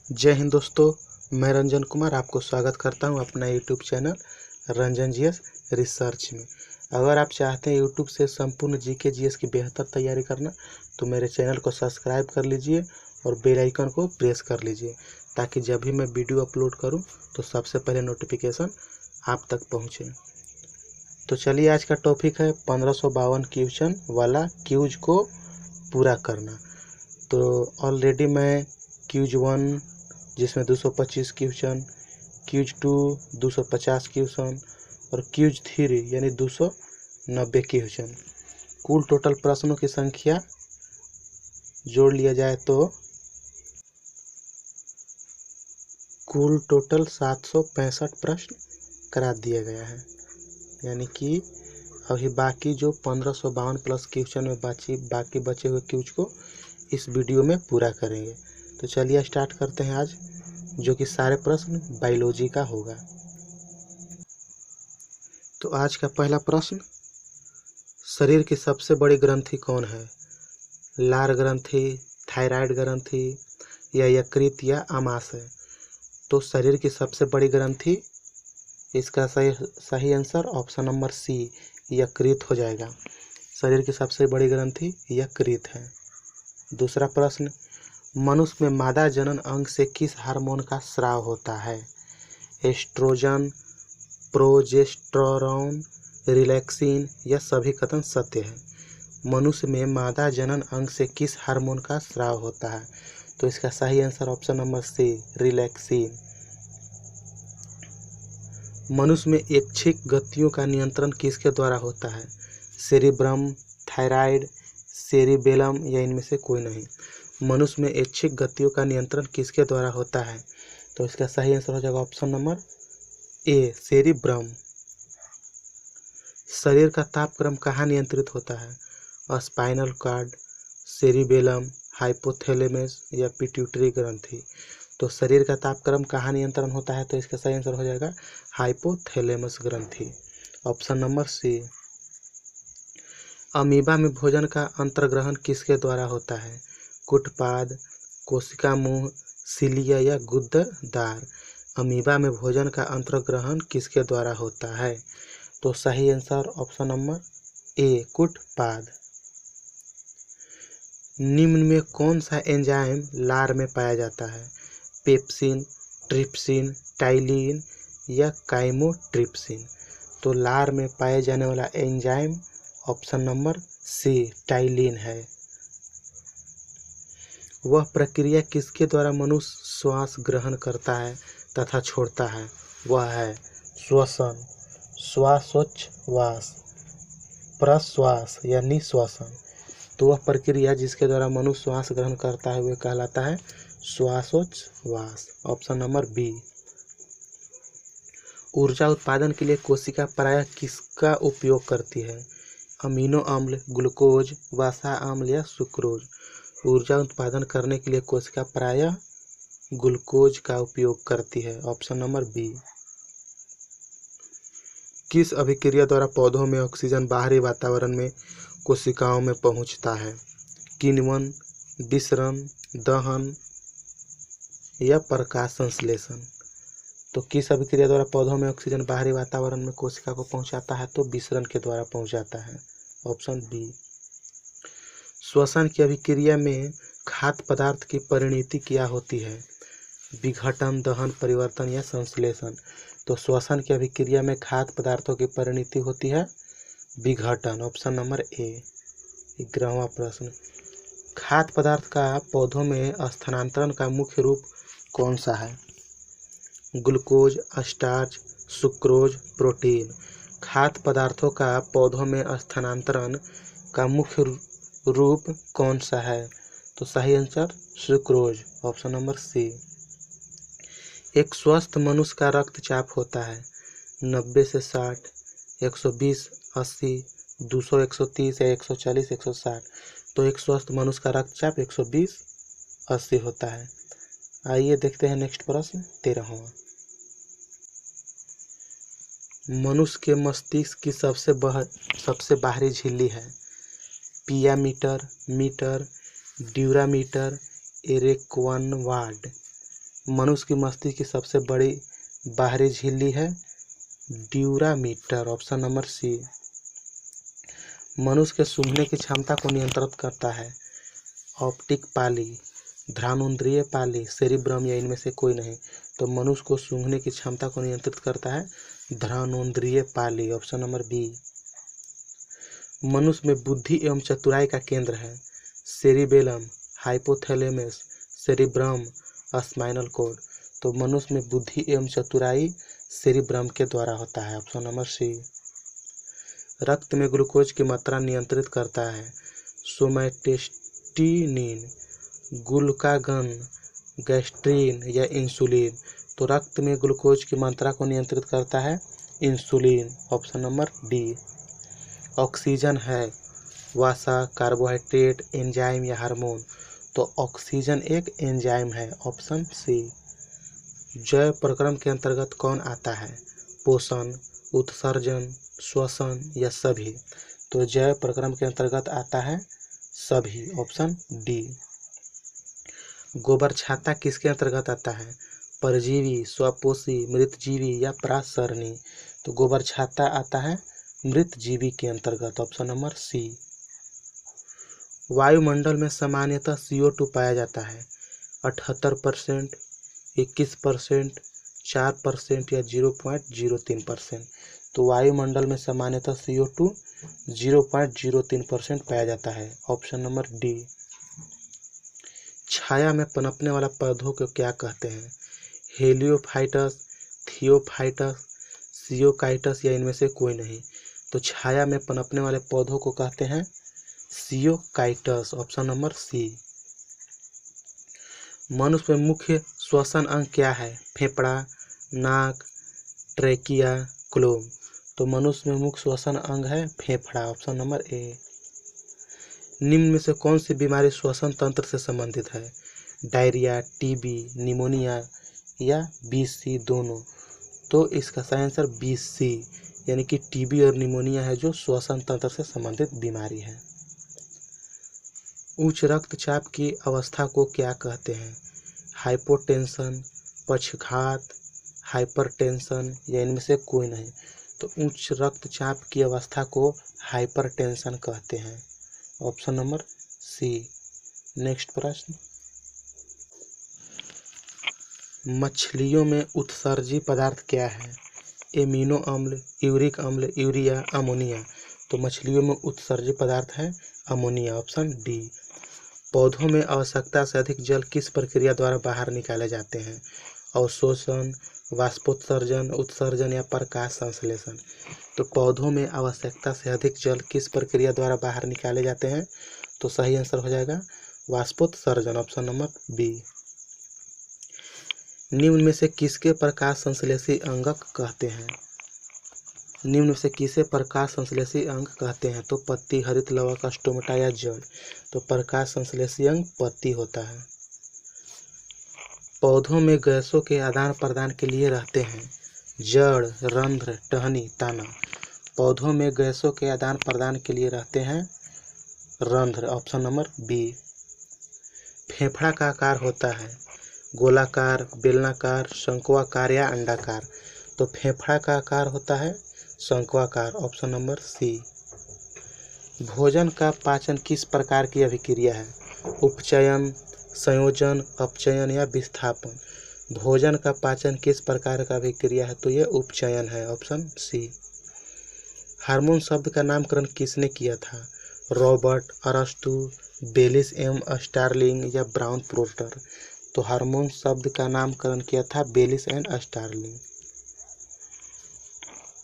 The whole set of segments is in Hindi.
जय हिंद दोस्तों, मैं रंजन कुमार आपको स्वागत करता हूं अपना YouTube channel Ranjan GS research में। अगर आप चाहते हैं यूट्यूब से संपूर्ण जीके जीएस की बेहतर तैयारी करना तो मेरे चैनल को सब्सक्राइब कर लीजिए और बेल आइकन को प्रेस कर लीजिए ताकि जब भी मैं वीडियो अपलोड करूं तो सबसे पहले नोटिफिकेशन आप तक पहुँचे। तो चलिए, आज का टॉपिक है 1552 क्वेश्चन वाला क्यूज को पूरा करना। तो ऑलरेडी मैं क्यूज 1 जिसमें 225 क्वेश्चन, क्यूज 2 250 क्वेश्चन और क्यूज 3 यानी 290 क्वेश्चन, कुल टोटल प्रश्नों की संख्या जोड़ लिया जाए तो कुल टोटल 765 प्रश्न करा दिया गया है। यानी कि अभी बाकी जो 1552 प्लस क्वेश्चन में बाकी बचे हुए क्यूज को इस वीडियो में पूरा करेंगे। तो चलिए स्टार्ट करते हैं आज, जो कि सारे प्रश्न बायोलॉजी का होगा। तो आज का पहला प्रश्न, शरीर की सबसे बड़ी ग्रंथि कौन है? लार ग्रंथि, थायराइड ग्रंथि या यकृत या आमाशय? तो शरीर की सबसे बड़ी ग्रंथि, इसका सही आंसर ऑप्शन नंबर सी यकृत हो जाएगा। शरीर की सबसे बड़ी ग्रंथि यकृत है। दूसरा प्रश्न, मनुष्य में मादा जनन अंग से किस हार्मोन का स्राव होता है? एस्ट्रोजन, प्रोजेस्टेरोन, रिलैक्सिन या सभी कथन सत्य है? मनुष्य में मादा जनन अंग से किस हार्मोन का स्राव होता है? तो इसका सही answer option number C relaxin. मनुष्य में ऐच्छिक गतियों का नियंत्रण किसके द्वारा होता है? सेरिब्रम, थायराइड, सेरिबेलम या इनमें से कोई नहीं? मनुष्य में ऐच्छिक गतियों का नियंत्रण किसके द्वारा होता है? तो इसका सही आंसर हो जाएगा ऑप्शन नंबर ए सेरिब्रम। शरीर का तापक्रम कहाँ नियंत्रित होता है? स्पाइनल कॉर्ड, सेरिबेलम, हाइपोथैलेमस या पिट्यूटरी ग्रंथि? तो शरीर का तापक्रम कहाँ नियंत्रण होता है? तो इसका सही आंसर हो जाएगा हाइपोथैलेमस ग्रंथि, ऑप्शन नंबर सी। अमीबा में भोजन का अंतर्ग्रहण किसके द्वारा होता है? कुटपाद, कोशिका मुंह, सिलिया या गुददार? अमीबा में भोजन का अंतर्ग्रहण किसके द्वारा होता है? तो सही आंसर ऑप्शन नंबर ए कुटपाद। निम्न में कौन सा एंजाइम लार में पाया जाता है? पेप्सिन, ट्रिप्सिन, टाइलिन या काइमोट्रिप्सिन? तो लार में पाए जाने वाला enzyme option number C ptyalin है। वह प्रक्रिया किसके द्वारा मनुष्य श्वास ग्रहण करता है तथा छोड़ता है? वह है श्वसन, श्वासोच्छ्वास, प्रश्वास या निश्वासन। तो वह प्रक्रिया जिसके द्वारा मनुष्य श्वास ग्रहण करता है वह कहलाता है श्वासोच्छ्वास, ऑप्शन नंबर बी। ऊर्जा उत्पादन के लिए कोशिका प्रायः किसका उपयोग करती है? अमीनो अम्ल, ग्लूकोज, वसा अम्ल या सुक्रोज? ऊर्जा उत्पादन करने के लिए कोशिका प्रायः ग्लूकोज का उपयोग करती है, ऑप्शन नंबर बी। किस अभिक्रिया द्वारा पौधों में ऑक्सीजन बाहरी वातावरण में कोशिकाओं में पहुंचता है? किण्वन, विसरण, दहन या प्रकाश संश्लेषण? तो किस अभिक्रिया द्वारा पौधों में ऑक्सीजन बाहरी वातावरण में कोशिका को पहुंचाता है? तो विसरण के द्वारा पहुंचाता है, ऑप्शन बी। श्वसन की अभिक्रिया में खाद्य पदार्थ की परिणति क्या होती है? विघटन, दहन, परिवर्तन या संश्लेषण? तो श्वसन की अभिक्रिया में खाद्य पदार्थों की परिणति होती है विघटन, ऑप्शन नंबर ए। 11वां प्रश्न, खाद्य पदार्थ का पौधों में स्थानांतरण का मुख्य रूप कौन सा है? Glucose, starch, sucrose, protein? खाद्य पदार्थों का पौधों में स्थानांतरण का मुख्य रूप कौन सा है? तो सही answer sucrose, option number C. एक स्वस्थ मनुष्य का रक्तचाप होता है 90 से 60, 120, 80, 200, 130 या 140, 160? तो एक स्वस्थ मनुष्य का रक्तचाप 120, 80 होता है। आइए देखते हैं नेक्स्ट प्रश्न 13वां। मनुष्य के मस्तिष्क की सबसे बाहरी झिल्ली है? पिया मीटर, ड्यूरामीटर, एरेक्वानवाड? मनुष्य की मस्तिष्क की सबसे बड़ी बाहरी झिल्ली है ड्यूरामीटर, ऑप्शन नंबर सी। मनुष्य के सूंघने की क्षमता को नियंत्रित करता है ऑप्टिक पाली, घ्राणेंद्रिय पाली, सेरिब्रम या इनमें से कोई नहीं। तो मनुष्य को सूंघने की क्षमता को नियंत्रित करता है घ्राणेंद्रिय पाली, ऑप्शन नंबर बी। मनुष्य में बुद्धि एवं चतुराई का केंद्र है cerebellum, hypothalamus, cerebrum, spinal cord. तो मनुष्य में बुद्धि एवं चतुराई सेरिब्रम के द्वारा होता है, ऑप्शन नंबर सी। रक्त में ग्लूकोज की मात्रा नियंत्रित करता है सोमैटेस्टिनिन, ग्लूकागन, गैस्ट्रिन या इंसुलिन। तो रक्त में ग्लूकोज की मात्रा को नियंत्रित करता है insulin, option number D. Oxygen है वसा, कार्बोहाइड्रेट, एंजाइम या हार्मोन। तो ऑक्सीजन एक एंजाइम है, ऑप्शन सी। जैव प्रक्रम के अंतर्गत कौन आता है पोषण, उत्सर्जन, श्वसन या सभी। तो जैव प्रक्रम के अंतर्गत आता है सभी, ऑप्शन डी। गोबर छाता किसके अंतर्गत आता है परजीवी, स्वपोषी, मृतजीवी या परासरणी। तो गोबर छाता आता है मृतजीवी के अंतर्गत, ऑप्शन नंबर सी। वायुमंडल में सामान्यतः CO2 पाया जाता है 78%, 21%, 4% या 0.03%। तो वायुमंडल में सामान्यतः CO2 0.03% पाया जाता है, ऑप्शन नंबर डी। छाया में पनपने वाला पौधों को क्या कहते हैं हेलियोफाइटस, थियोफाइटस, सियोकाइटस या इनमें से कोई नहीं। तो छाया में पनपने वाले पौधों को कहते हैं सियोकाइटस, ऑप्शन नंबर सी। मनुष्य में मुख्य श्वसन अंग क्या है फेफड़ा, नाक, ट्रेकिया, क्लोम। तो मनुष्य में मुख्य श्वसन अंग है फेफड़ा, ऑप्शन नंबर ए। निम्न में से कौन सी बीमारी श्वसन तंत्र से संबंधित है डायरिया, टीबी, निमोनिया या BC दोनों। तो इसका सही आंसर BC यानी कि टीबी और निमोनिया है जो श्वसन तंत्र से संबंधित बीमारी है। उच्च रक्तचाप की अवस्था को क्या कहते हैं हाइपोटेंशन, पक्षघात, हाइपरटेंशन या इनमें से कोई नहीं। तो उच्च रक्तचाप की अवस्था को हाइपरटेंशन कहते हैं, ऑप्शन नंबर सी। नेक्स्ट प्रश्न, मछलियों में उत्सर्जी पदार्थ क्या है एमिनो अम्ल, यूरिक अम्ल, यूरिया, अमोनिया। तो मछलियों में उत्सर्जी पदार्थ है अमोनिया, ऑप्शन डी। पौधों में आवश्यकता से अधिक जल किस प्रक्रिया द्वारा बाहर निकाले जाते हैं अवशोषण, वाष्पोत्सर्जन, उत्सर्जन या प्रकाश संश्लेषण। तो पौधों में आवश्यकता से अधिक जल किस प्रक्रिया द्वारा बाहर निकाले जाते हैं। तो सही आंसर हो जाएगा वाष्पोत्सर्जन, ऑप्शन नंबर बी। निम्न में से किसके प्रकाश संश्लेषी अंगक कहते हैं निम्न में से किसे प्रकाश संश्लेषी अंग कहते हैं। तो पत्ती, हरित लवक, स्टोमेटा या जड़। तो प्रकाश संश्लेषी अंग पत्ती होता है। पौधों में गैसों के आदान प्रदान के लिए रहते हैं जड़, रंध्र, टहनी, तना। पौधों में गैसों के आदान प्रदान के लिए रहते हैं रंध्र, ऑप्शन नंबर बी। फेफड़ा का आकार होता है गोलाकार, बेलनाकार, शंक्वाकार या अंडाकार। तो फेफड़ा का आकार होता है शंक्वाकार, ऑप्शन नंबर सी। भोजन का पाचन किस प्रकार की अभिक्रिया है उपचयन, संयोजन, अपचयन या विस्थापन। भोजन का पाचन किस प्रकार का अभिक्रिया है तो यह उपचयन है, ऑप्शन सी। हार्मोन शब्द का नामकरण किसने किया था रॉबर्ट, अरस्तु, बेलिस एवं स्टार्लिंग या ब्राउन पोर्टर। तो हार्मोन शब्द का नामकरण किया था बेलिस एंड स्टार्लिंग।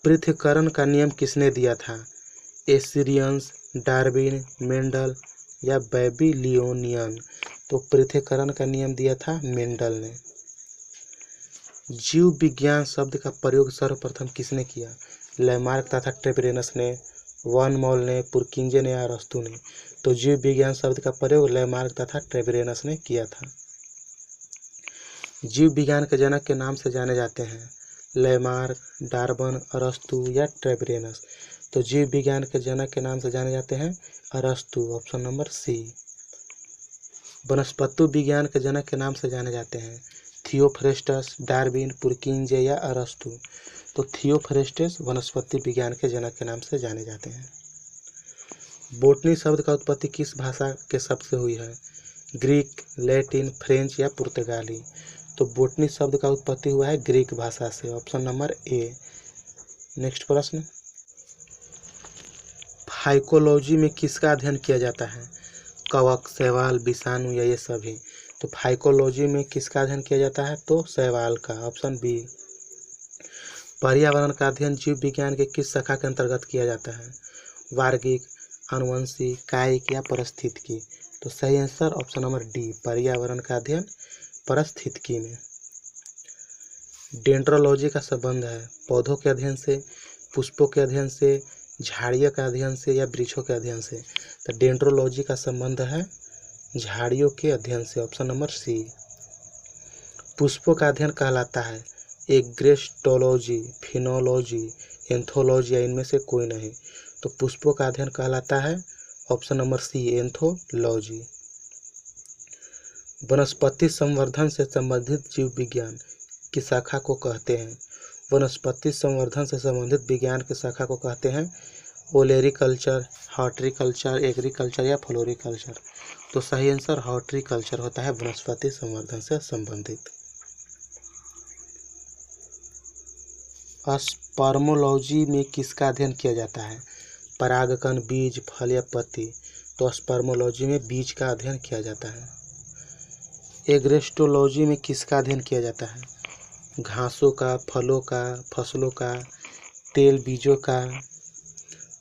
पृथक्करण का नियम किसने दिया था एसिरियंस, डार्विन, मेंडल या बेबीलियोनियन। तो पृथक्करण का नियम दिया था मेंडल ने। जीव विज्ञान शब्द का प्रयोग सर्वप्रथम किसने किया लैमार्क तथा ट्रेपेरेनस ने, वन मॉल ने, पुरकिंजे ने या अरस्तु ने। तो जीव विज्ञान शब्द का प्रयोग लैमार्क तथा ट्रेपेरेनस ने किया था। जीव विज्ञान के जनक के नाम से जाने जाते हैं लैमार्क, डार्विन, अरस्तु या ट्रेपेरेनस। तो जीव विज्ञान के जनक के नाम से जाने जाते हैं अरस्तु, ऑप्शन नंबर सी। वनस्पति विज्ञान के जनक के नाम से जाने जाते हैं थियोफ्रेस्टस, डार्विन, पुरकिंजे या अरस्तु। तो थियोफ्रेस्टस वनस्पति विज्ञान के जनक के नाम से जाने जाते हैं। बोटनी शब्द का उत्पत्ति किस भाषा के शब्द से हुई है? ग्रीक, लैटिन, फ्रेंच या पुर्तगाली। तो बोटनी शब्द का उत्पत्ति हुआ है ग्रीक भाषा से। ऑप्शन नंबर ए। नेक्स्ट प्रश्न, फाइकोलॉजी में किसका अध्ययन किया जाता है? कवक, शैवाल, विषाणु या ये सभी। तो फाइकोलॉजी में किसका अध्ययन किया जाता है? तो शैवाल का। Option B. पर्यावरण का अध्ययन जीव विज्ञान के किस शाखा के अंतर्गत किया जाता है? वार्गिक, आनुवंशिक, कायिक या पारिस्थितिकी। तो सही आंसर ऑप्शन नंबर डी, पर्यावरण का अध्ययन पारिस्थितिकी में। डेंड्रोलॉजी का संबंध है पौधों के अध्ययन से, पुष्पों के अध्ययन से, झाड़ियों के अध्ययन से या वृक्षों के अध्ययन से। तो डेंड्रोलॉजी का संबंध है झाड़ियों के अध्ययन से। Option number C. पुष्पों का अध्ययन कहलाता है एग्रेस्टोलॉजी, फिनोलॉजी, एंथोलॉजी या इनमें से कोई नहीं। तो पुष्पों का अध्ययन कहलाता है ऑप्शन नंबर सी, एंथोलॉजी। वनस्पति संवर्धन से संबंधित जीव विज्ञान की शाखा को कहते हैं? वनस्पति संवर्धन से संबंधित विज्ञान की शाखा को कहते हैं ओलेरिकल्चर, हॉर्टिकल्चर, एग्रीकल्चर या फ्लोरिकल्चर। तो सही आंसर हॉर्टिकल्चर होता है वनस्पति संवर्धन से संबंधित। स्पर्मोलॉजी में किसका अध्ययन किया जाता है? परागकण, बीज, फल या पत्ती। तो स्पर्मोलॉजी में बीज का अध्ययन किया जाता है। एग्रेस्टोलॉजी में किसका अध्ययन किया जाता है? घासों का, फलों का, फसलों का, तेल बीजों का।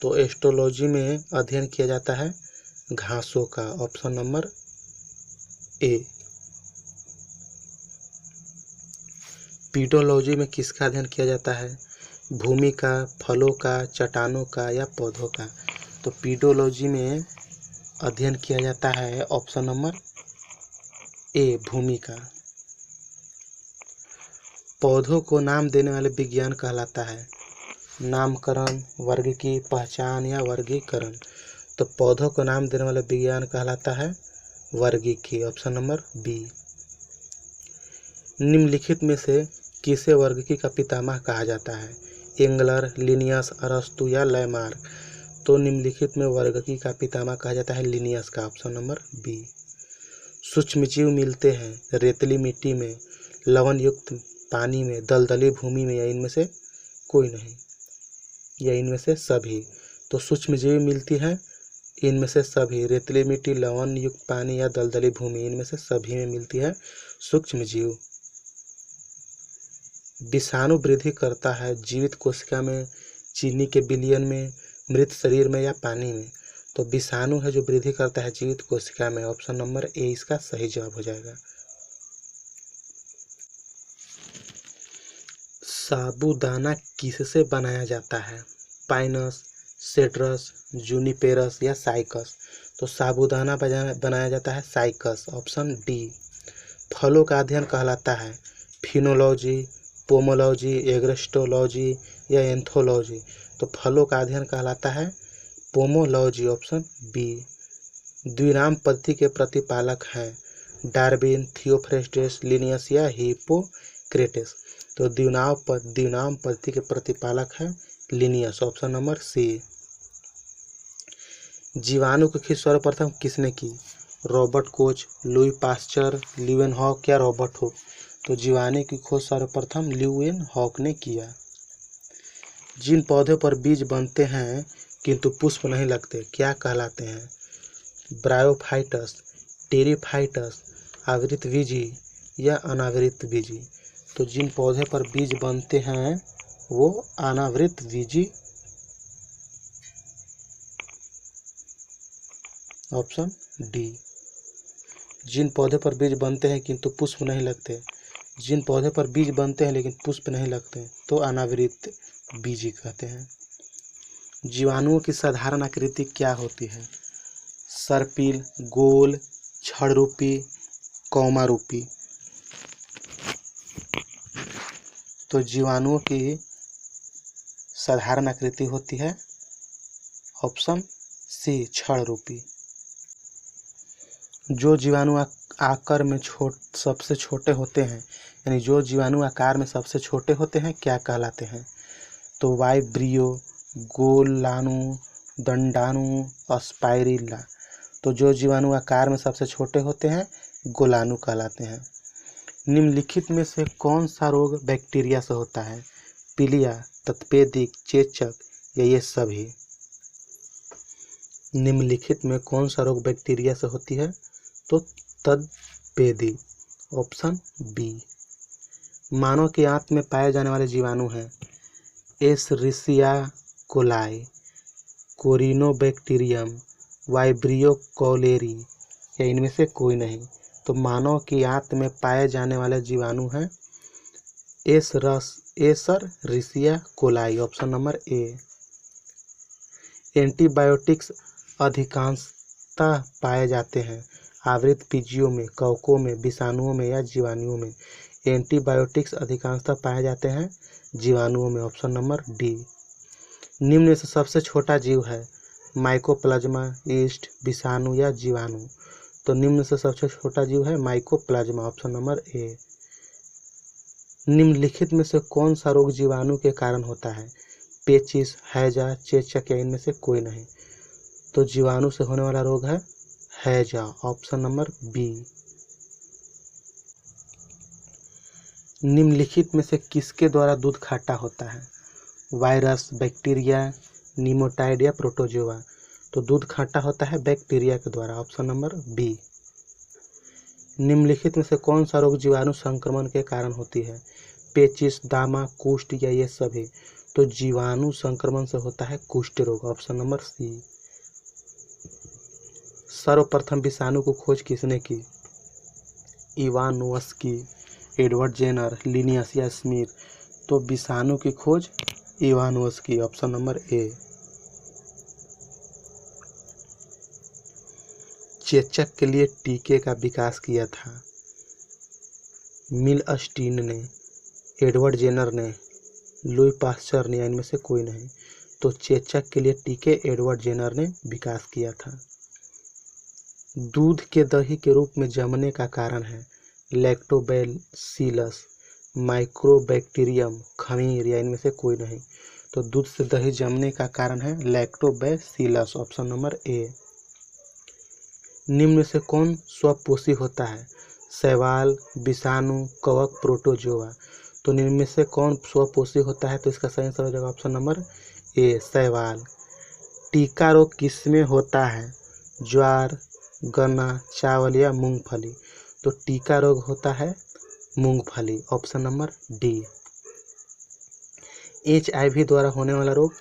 तो एस्ट्रोलॉजी में अध्ययन किया जाता है घासों का। ऑप्शन नंबर ए। पीडोलॉजी में किसका अध्ययन किया जाता है? भूमि का, फलों का, चट्टानों का या पौधों का। तो पीडोलॉजी में अध्ययन किया जाता है ऑप्शन नंबर ए, भूमि का। पौधों को नाम देने वाले विज्ञान कहलाता है नामकरण, वर्ग की पहचान या वर्गीकरण। तो पौधों को नाम देने वाला विज्ञान कहलाता है वर्गीकी। Option number B. निम्नलिखित में से किसे वर्गीकी का पितामह कहा जाता है? एंगलर, लिनियस, अरस्तु या लैमार्क। तो निम्नलिखित में वर्गीकी का पितामह कहा जाता है लिनियस का। Option number B. सूक्ष्मजीव मिलते हैं रेतीली मिट्टी में, लवण युक्त पानी में, दलदली भूमि में या इनमें से कोई नहीं या इनमें से सभी। तो सूक्ष्मजीवी मिलती है इनमें से सभी, रेतीली मिट्टी, लवण युक्त पानी या दलदली भूमि, इनमें से सभी में मिलती है सूक्ष्मजीव। विषाणु वृद्धि करता है जीवित कोशिका में, चीनी के विलयन में, मृत शरीर में या पानी में। तो विषाणु है जो वृद्धि करता है जीवित कोशिका में। ऑप्शन नंबर ए इसका सही जवाब हो जाएगा। साबूदाना किससे बनाया जाता है? पाइनस, सेड्रस, जूनिपेरस या साइकस। तो साबूदाना बनाया जाता है साइकस। Option D. फलों का अध्ययन कहलाता है फिनोलॉजी, पोमोलॉजी, एग्रेस्टोलॉजी या एंथोलॉजी। तो फलों का अध्ययन कहलाता है पोमोलॉजी। Option B. द्विनाम पद्धति के प्रतिपालक हैं डार्विन, थियोफ्रेस्टस, लिनियस या हिप्पोक्रेटस। तो द्विनाम पद्धति के प्रतिपालक हैं लिनियस। ऑप्शन नंबर सी। जीवाणु की खोज सर्वप्रथम किसने की? Robert Koch, Louis Pasteur, Leeuwenhoek या रॉबर्ट हुक। तो जीवाणु की खोज सर्वप्रथम लीवेनहॉक ने किया। जिन पौधों पर बीज बनते हैं किंतु पुष्प नहीं लगते क्या कहलाते हैं? ब्रायोफाइटस, टेरिफाइटस, आवृतबीजी या अनावृतबीजी। तो जिन पौधे पर बीज बनते हैं वो अनावृतबीजी। Option D. जिन पौधे पर बीज बनते हैं किंतु पुष्प नहीं लगते, जिन पौधे पर बीज बनते हैं लेकिन पुष्प नहीं लगते तो अनावृतबीजी कहते हैं। जीवाणुओं की साधारण आकृति क्या होती है? सर्पिल, गोल, छड़रूपी, कौमारूपी। तो जीवाणुओं की साधारण आकृति होती है ऑप्शन सी, छड़ रूपी। जो जीवाणु आकार में सबसे छोटे होते हैं, यानी जो जीवाणु आकार में सबसे छोटे होते हैं क्या कहलाते हैं? तो वाइब्रियो, गोलाणु, दंडाणु, स्पाइरुला। तो जो जीवाणु आकार में सबसे छोटे होते हैं गोलाणु कहलाते हैं। निम्नलिखित में से कौन सा रोग बैक्टीरिया से होता है? पीलिया, तत्पेदिक, चेचक या ये सभी? निम्नलिखित में कौन सा रोग बैक्टीरिया से होती है? तो तत्पेदिक, ऑप्शन बी। मानव के आंत में पाए जाने वाले जीवाणु हैं एशेरिचिया कोलाई, कोरिनोबैक्टीरियम, वाइब्रियो कौलेरी या इनमें से कोई नहीं? तो मानव की आंत में पाए जाने वाले जीवाणु हैं Escherichia coli, option number A. Antibiotics अधिकांशतः पाए जाते हैं आवृत बीजियों में, कवकों में, विषाणुओं में या जीवाणुओं में? एंटीबायोटिक्स अधिकांशतः पाए जाते हैं जीवाणुओं में, ऑप्शन नंबर डी। निम्न में से सबसे छोटा जीव है माइकोप्लाज्मा, यीस्ट, विषाणु या जीवाणु? तो निम्न से सबसे छोटा जीव है माइकोप्लाज्मा, ऑप्शन नंबर ए। निम्नलिखित में से कौन सा रोग जीवाणु के कारण होता है? पेचिस, हैजा, चेचक या इनमें से कोई नहीं? तो जीवाणु से होने वाला रोग है हैजा, ऑप्शन नंबर बी। निम्नलिखित में से किसके द्वारा दूध खट्टा होता है? वायरस, बैक्टीरिया, निमोटाइड या प्रोटोजोआ? तो दूध खट्टा होता है बैक्टीरिया के द्वारा, ऑप्शन नंबर बी। निम्नलिखित में से कौन सा रोग जीवाणु संक्रमण के कारण होती है? पेचिस, दामा, कुष्ठ या ये सभी? तो जीवाणु संक्रमण से होता है कुष्ठ रोग, ऑप्शन नंबर सी। सर्वप्रथम विषाणु को खोज किसने की? इवानोव्स्की, एडवर्ड जेनर, लिनियस या स्मिथ? तो विषाणु की खोज इवानोव्स्की, ऑप्शन नंबर ए। चेचक के लिए टीके का विकास किया था मिलस्टीन ने, एडवर्ड जेनर ने, लुई पाश्चर ने, इनमें से कोई नहीं? तो चेचक के लिए टीके एडवर्ड जेनर ने विकास किया था। दूध के दही के रूप में जमने का कारण है लैक्टोबैसिलस, माइक्रोबैक्टीरियम, खमीर या इनमें से कोई नहीं? तो दूध से दही जमने का कारण है लैक्टोबैसिलस, ऑप्शन नंबर ए। निम्न में से कौन स्वपोषी होता है? शैवाल, विषाणु, कवक, प्रोटोजोआ? तो निम्न में से कौन स्वपोषी होता है? तो इसका सही आंसर हो जाएगा ऑप्शन नंबर ए, शैवाल। टीका रोग किसमें होता है? ज्वार, गन्ना, चावल या मूंगफली? तो टीका रोग होता है मूंगफली, ऑप्शन नंबर डी। HIV द्वारा होने वाला रोग?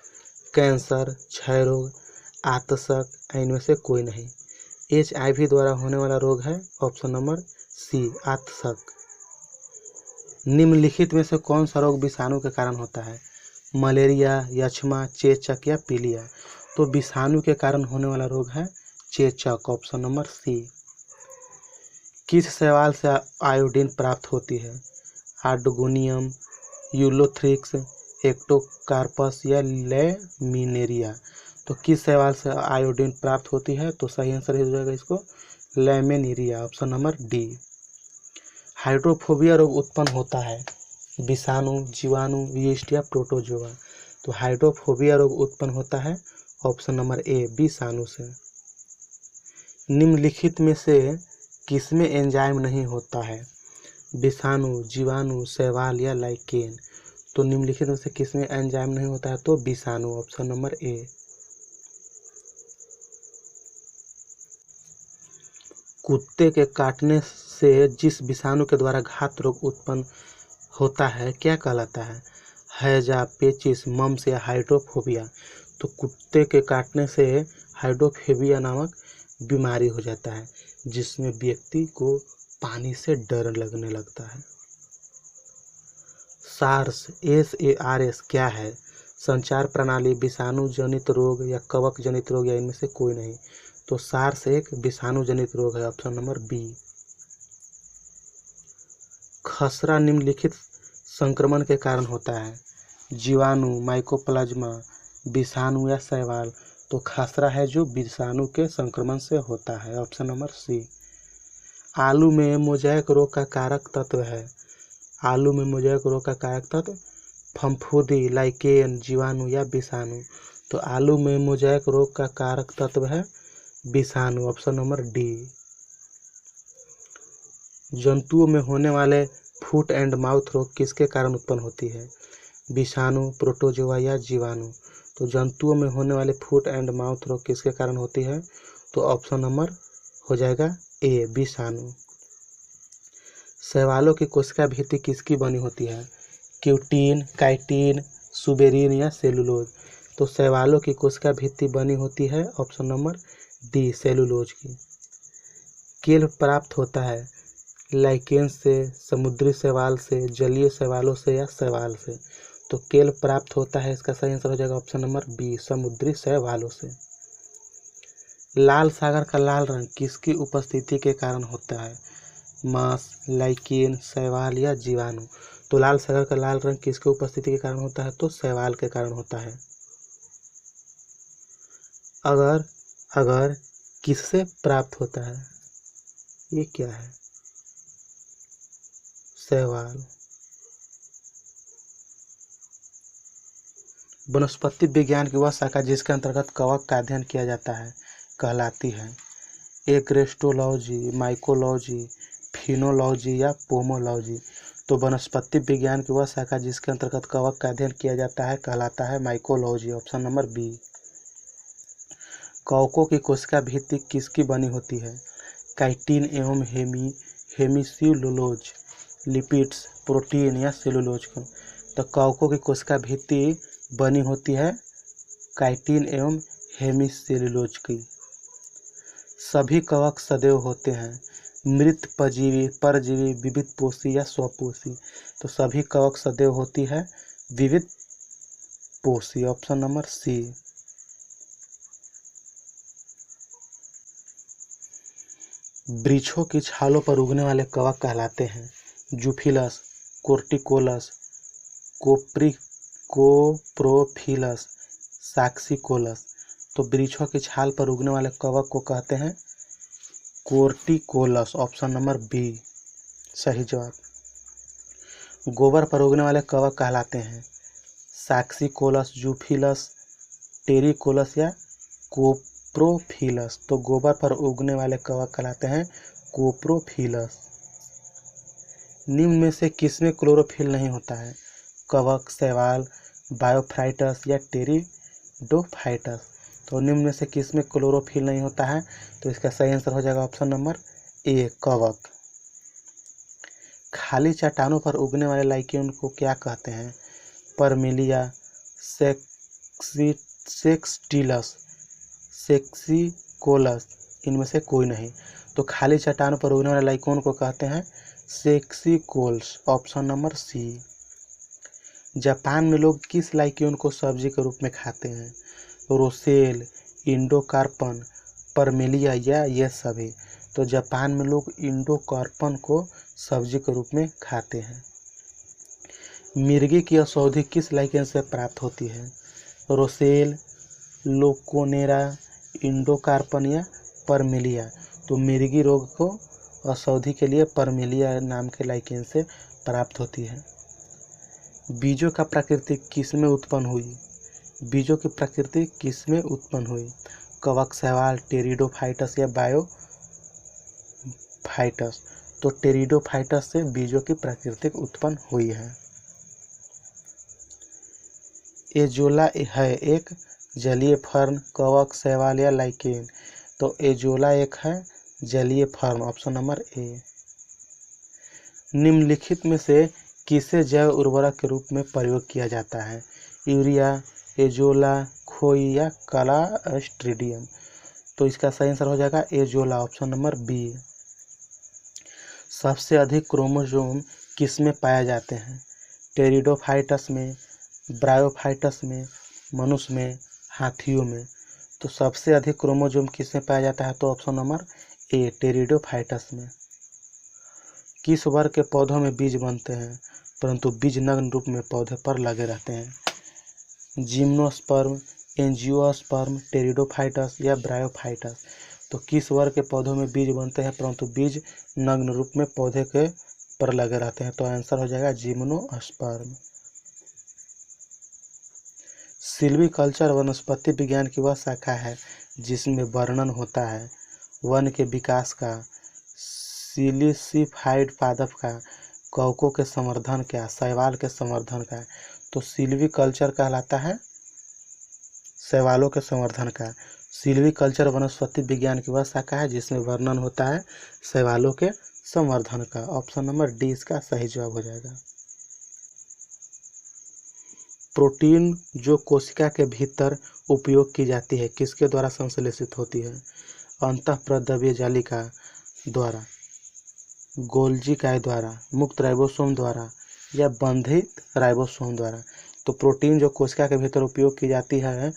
कैंसर, क्षय रोग, आतशक, इनमें से कोई नहीं? HIV द्वारा होने वाला रोग है ऑप्शन नंबर सी, आतशक। निम्नलिखित में से कौन सा रोग विषाणु के कारण होता है? मलेरिया, यक्ष्मा, चेचक या पीलिया? तो विषाणु के कारण होने वाला रोग है चेचक, ऑप्शन नंबर सी। किस शैवाल से आयोडीन प्राप्त होती है? आर्गोनियम, यूलोथ्रिक्स, एक्टोकार्पस या लैमिनेरिया? तो किस शैवाल से आयोडीन प्राप्त होती है? तो सही आंसर हो जाएगा इसको laminaria, option number D. Hydrophobia रोग उत्पन्न होता है विषाणु, जीवाणु, यीस्ट या प्रोटोजोआ? तो हाइड्रोफोबिया रोग उत्पन्न होता है ऑप्शन नंबर ए, विषाणु से। निम्नलिखित में से किसमें एंजाइम नहीं होता है? विषाणु, जीवाणु, शैवाल या लाइकेन? तो निम्नलिखित में से किसमें एंजाइम नहीं होता है? तो विषाणु, ऑप्शन नंबर ए। कुत्ते के काटने से जिस विषाणु के द्वारा घात रोग उत्पन्न होता है क्या कहलाता है? हैजा, पेचिस, मम्स या हाइड्रोफोबिया? तो कुत्ते के काटने से हाइड्रोफोबिया नामक बीमारी हो जाता है जिसमें व्यक्ति को पानी से डर लगने लगता है। सार्स, SARS क्या है? संचार प्रणाली, विषाणु जनित रोग या कवक जनित रोग या इनमें से कोई नहीं? तो सार्स एक विषाणु जनित रोग है, ऑप्शन नंबर बी। खसरा निम्नलिखित संक्रमण के कारण होता है? जीवाणु, माइकोप्लाज्मा, विषाणु या शैवाल? तो खसरा है जो विषाणु के संक्रमण से होता है, ऑप्शन नंबर सी। आलू में मोज़ेक रोग का कारक तत्व है। आलू में मोज़ेक रोग का कारक तत्व फफूंदी, लाइकेन, जीवाणु या विषाणु। तो आलू में मोज़ेक रोग का कारक तत्व है विषाणु, ऑप्शन नंबर डी। जंतुओं में होने वाले फुट एंड माउथ रोग किसके कारण उत्पन्न होती है? विषाणु, प्रोटोजोआ या जीवाणु। तो जंतुओं में होने वाले फुट एंड माउथ रोग किसके कारण होती है? तो ऑप्शन नंबर हो जाएगा ए, विषाणु। शैवालों की कोशिका भित्ति किसकी बनी होती है? क्यूटीन, काइटिन, सुबेरिन या सेलुलोज। तो शैवालों की कोशिका भित्ति बनी होती है ऑप्शन नंबर डी, सेलुलोज की। केल्प प्राप्त होता है लाइकेन से, समुद्री शैवाल से, जलीय शैवालों से या शैवाल से। तो केल्प प्राप्त होता है, इसका सही आंसर हो जाएगा ऑप्शन नंबर बी, समुद्री शैवालों से। लाल सागर का लाल रंग किसकी उपस्थिति के कारण होता है? मांस, लाइकेन, शैवाल या जीवाणु। तो लाल सागर का लाल रंग किसकी उपस्थिति के कारण होता है? तो शैवाल के कारण होता है। अगर किससे प्राप्त होता है? ये क्या है? शैवाल। वनस्पति विज्ञान की वह शाखा जिसके अंतर्गत कवक का अध्ययन किया जाता है कहलाती है? एग्रेस्टोलॉजी, माइकोलॉजी, फिनोलॉजी या पोमोलॉजी। तो वनस्पति विज्ञान की वह शाखा जिसके अंतर्गत कवक का अध्ययन किया जाता है कहलाता है माइकोलॉजी, ऑप्शन नंबर बी। कवकों की कोशिका भित्ति किसकी बनी होती है? काइटिन एवं हेमिसेलुलोज, लिपिड्स, प्रोटीन या सेलुलोज को। तो कवकों की कोशिका भित्ति बनी होती है काइटिन एवं हेमिसेलुलोज की। सभी कवक सदैव होते हैं मृत, परजीवी, विविध पोषी या स्वपोषी। तो सभी कवक सदैव होती है विविध पोषी, ऑप्शन नंबर सी। वृक्षों की छालों पर उगने वाले कवक कहलाते हैं जूफिलस, कोर्टिकोलस, कोप्रोफिलस, साक्सिकोलस। तो वृक्षों की छाल पर उगने वाले कवक को कहते हैं कोर्टिकोलस, ऑप्शन नंबर बी सही जवाब। गोबर पर उगने वाले कवक कहलाते हैं साक्सिकोलस, जूफिलस, टेरिकोलस या कोप्रोफिलस। तो गोबर पर उगने वाले कवक कहलाते हैं कोप्रोफिलस। निम्न में से किसमें क्लोरोफिल नहीं होता है? कवक, शैवाल, बायोफाइटस या टेरिडोफाइटस। तो निम्न में से किसमें क्लोरोफिल नहीं होता है? तो इसका सही आंसर हो जाएगा ऑप्शन नंबर ए, कवक। खाली चट्टानों पर उगने वाले लाइकेन को क्या कहते हैं? परमेलिया, सेक्सटिलस, सेक्सिकोलस, इनमें से कोई नहीं। तो खाली चट्टानों पर उगने वाले लाइकेन को कहते हैं सेक्सिकोल्स, ऑप्शन नंबर सी। जापान में लोग किस लाइकेन को सब्जी के रूप में खाते हैं? रोसेल, इंडोकार्पन, परमेलिया या ये सभी। तो जापान में लोग इंडोकार्पन को सब्जी के रूप में खाते हैं। मिर्गी की औषधि किस लाइकेन से प्राप्त होती है? रोसेल, लोकोनेरा, इंडोकार्पन या परमेलिया। तो मिर्गी रोग को औषधि के लिए परमेलिया नाम के लाइकेन से प्राप्त होती है। बीजों का प्रकृति किसमें उत्पन्न हुई? बीजों की प्रकृति किसमें उत्पन्न हुई? कवक, शैवाल, टेरिडोफाइटस या बायोफाइटस। तो टेरिडोफाइटस से बीजों की प्रकृति उत्पन्न हुई है। एजोला है एक जलीय फर्न, कवक, शैवाल या लाइकेन। तो एजोला एक है जलीय फर्न, ऑप्शन नंबर ए। निम्नलिखित में से किसे जैव उर्वरक के रूप में प्रयोग किया जाता है? यूरिया, एजोला, खोई या क्लोस्ट्रिडियम। तो इसका सही आंसर हो जाएगा एजोला, ऑप्शन नंबर बी। सबसे अधिक क्रोमोसोम किस में पाए जाते हैं? टेरिडोफाइटस में, ब्रायोफाइटस में, मनुष्य में, हाथियों में। तो सबसे अधिक क्रोमोसोम किस में पाया जाता है? तो ऑप्शन नंबर ए, टेरिडोफाइटस में। किस वर्ग के पौधों में बीज बनते हैं परंतु बीज नग्न रूप में पौधे पर लगे रहते हैं? जिम्नोस्पर्म, एंजियोस्पर्म, टेरिडोफाइटस या ब्रायोफाइटस। तो किस वर्ग के पौधों में बीज बनते हैं परंतु बीज नग्न रूप में पौधे के पर लगे रहते हैं? तो आंसर हो जाएगा जिम्नोस्पर्म। सिल्वीकल्चर वनस्पति विज्ञान की वह शाखा है जिसमें वर्णन होता है वन के विकास का, सिलिसिफाइड पादप का, कवकों के संवर्धन का, शैवाल के संवर्धन का। तो सिल्वीकल्चर कहलाता है शैवालों के संवर्धन का। सिल्वीकल्चर वनस्पति विज्ञान की वह शाखा है जिसमें वर्णन होता है शैवालों के संवर्धन का। ऑप्शन नंबर डी इसका सही जवाब हो जाएगा। प्रोटीन जो कोशिका के भीतर उपयोग की जाती है किसके द्वारा संश्लेषित होती है? अंतःप्रद्रव्य जालिका द्वारा, गोल्जी काय द्वारा, मुक्त राइबोसोम द्वारा या बंधित राइबोसोम द्वारा? तो प्रोटीन जो कोशिका के भीतर उपयोग की जाती है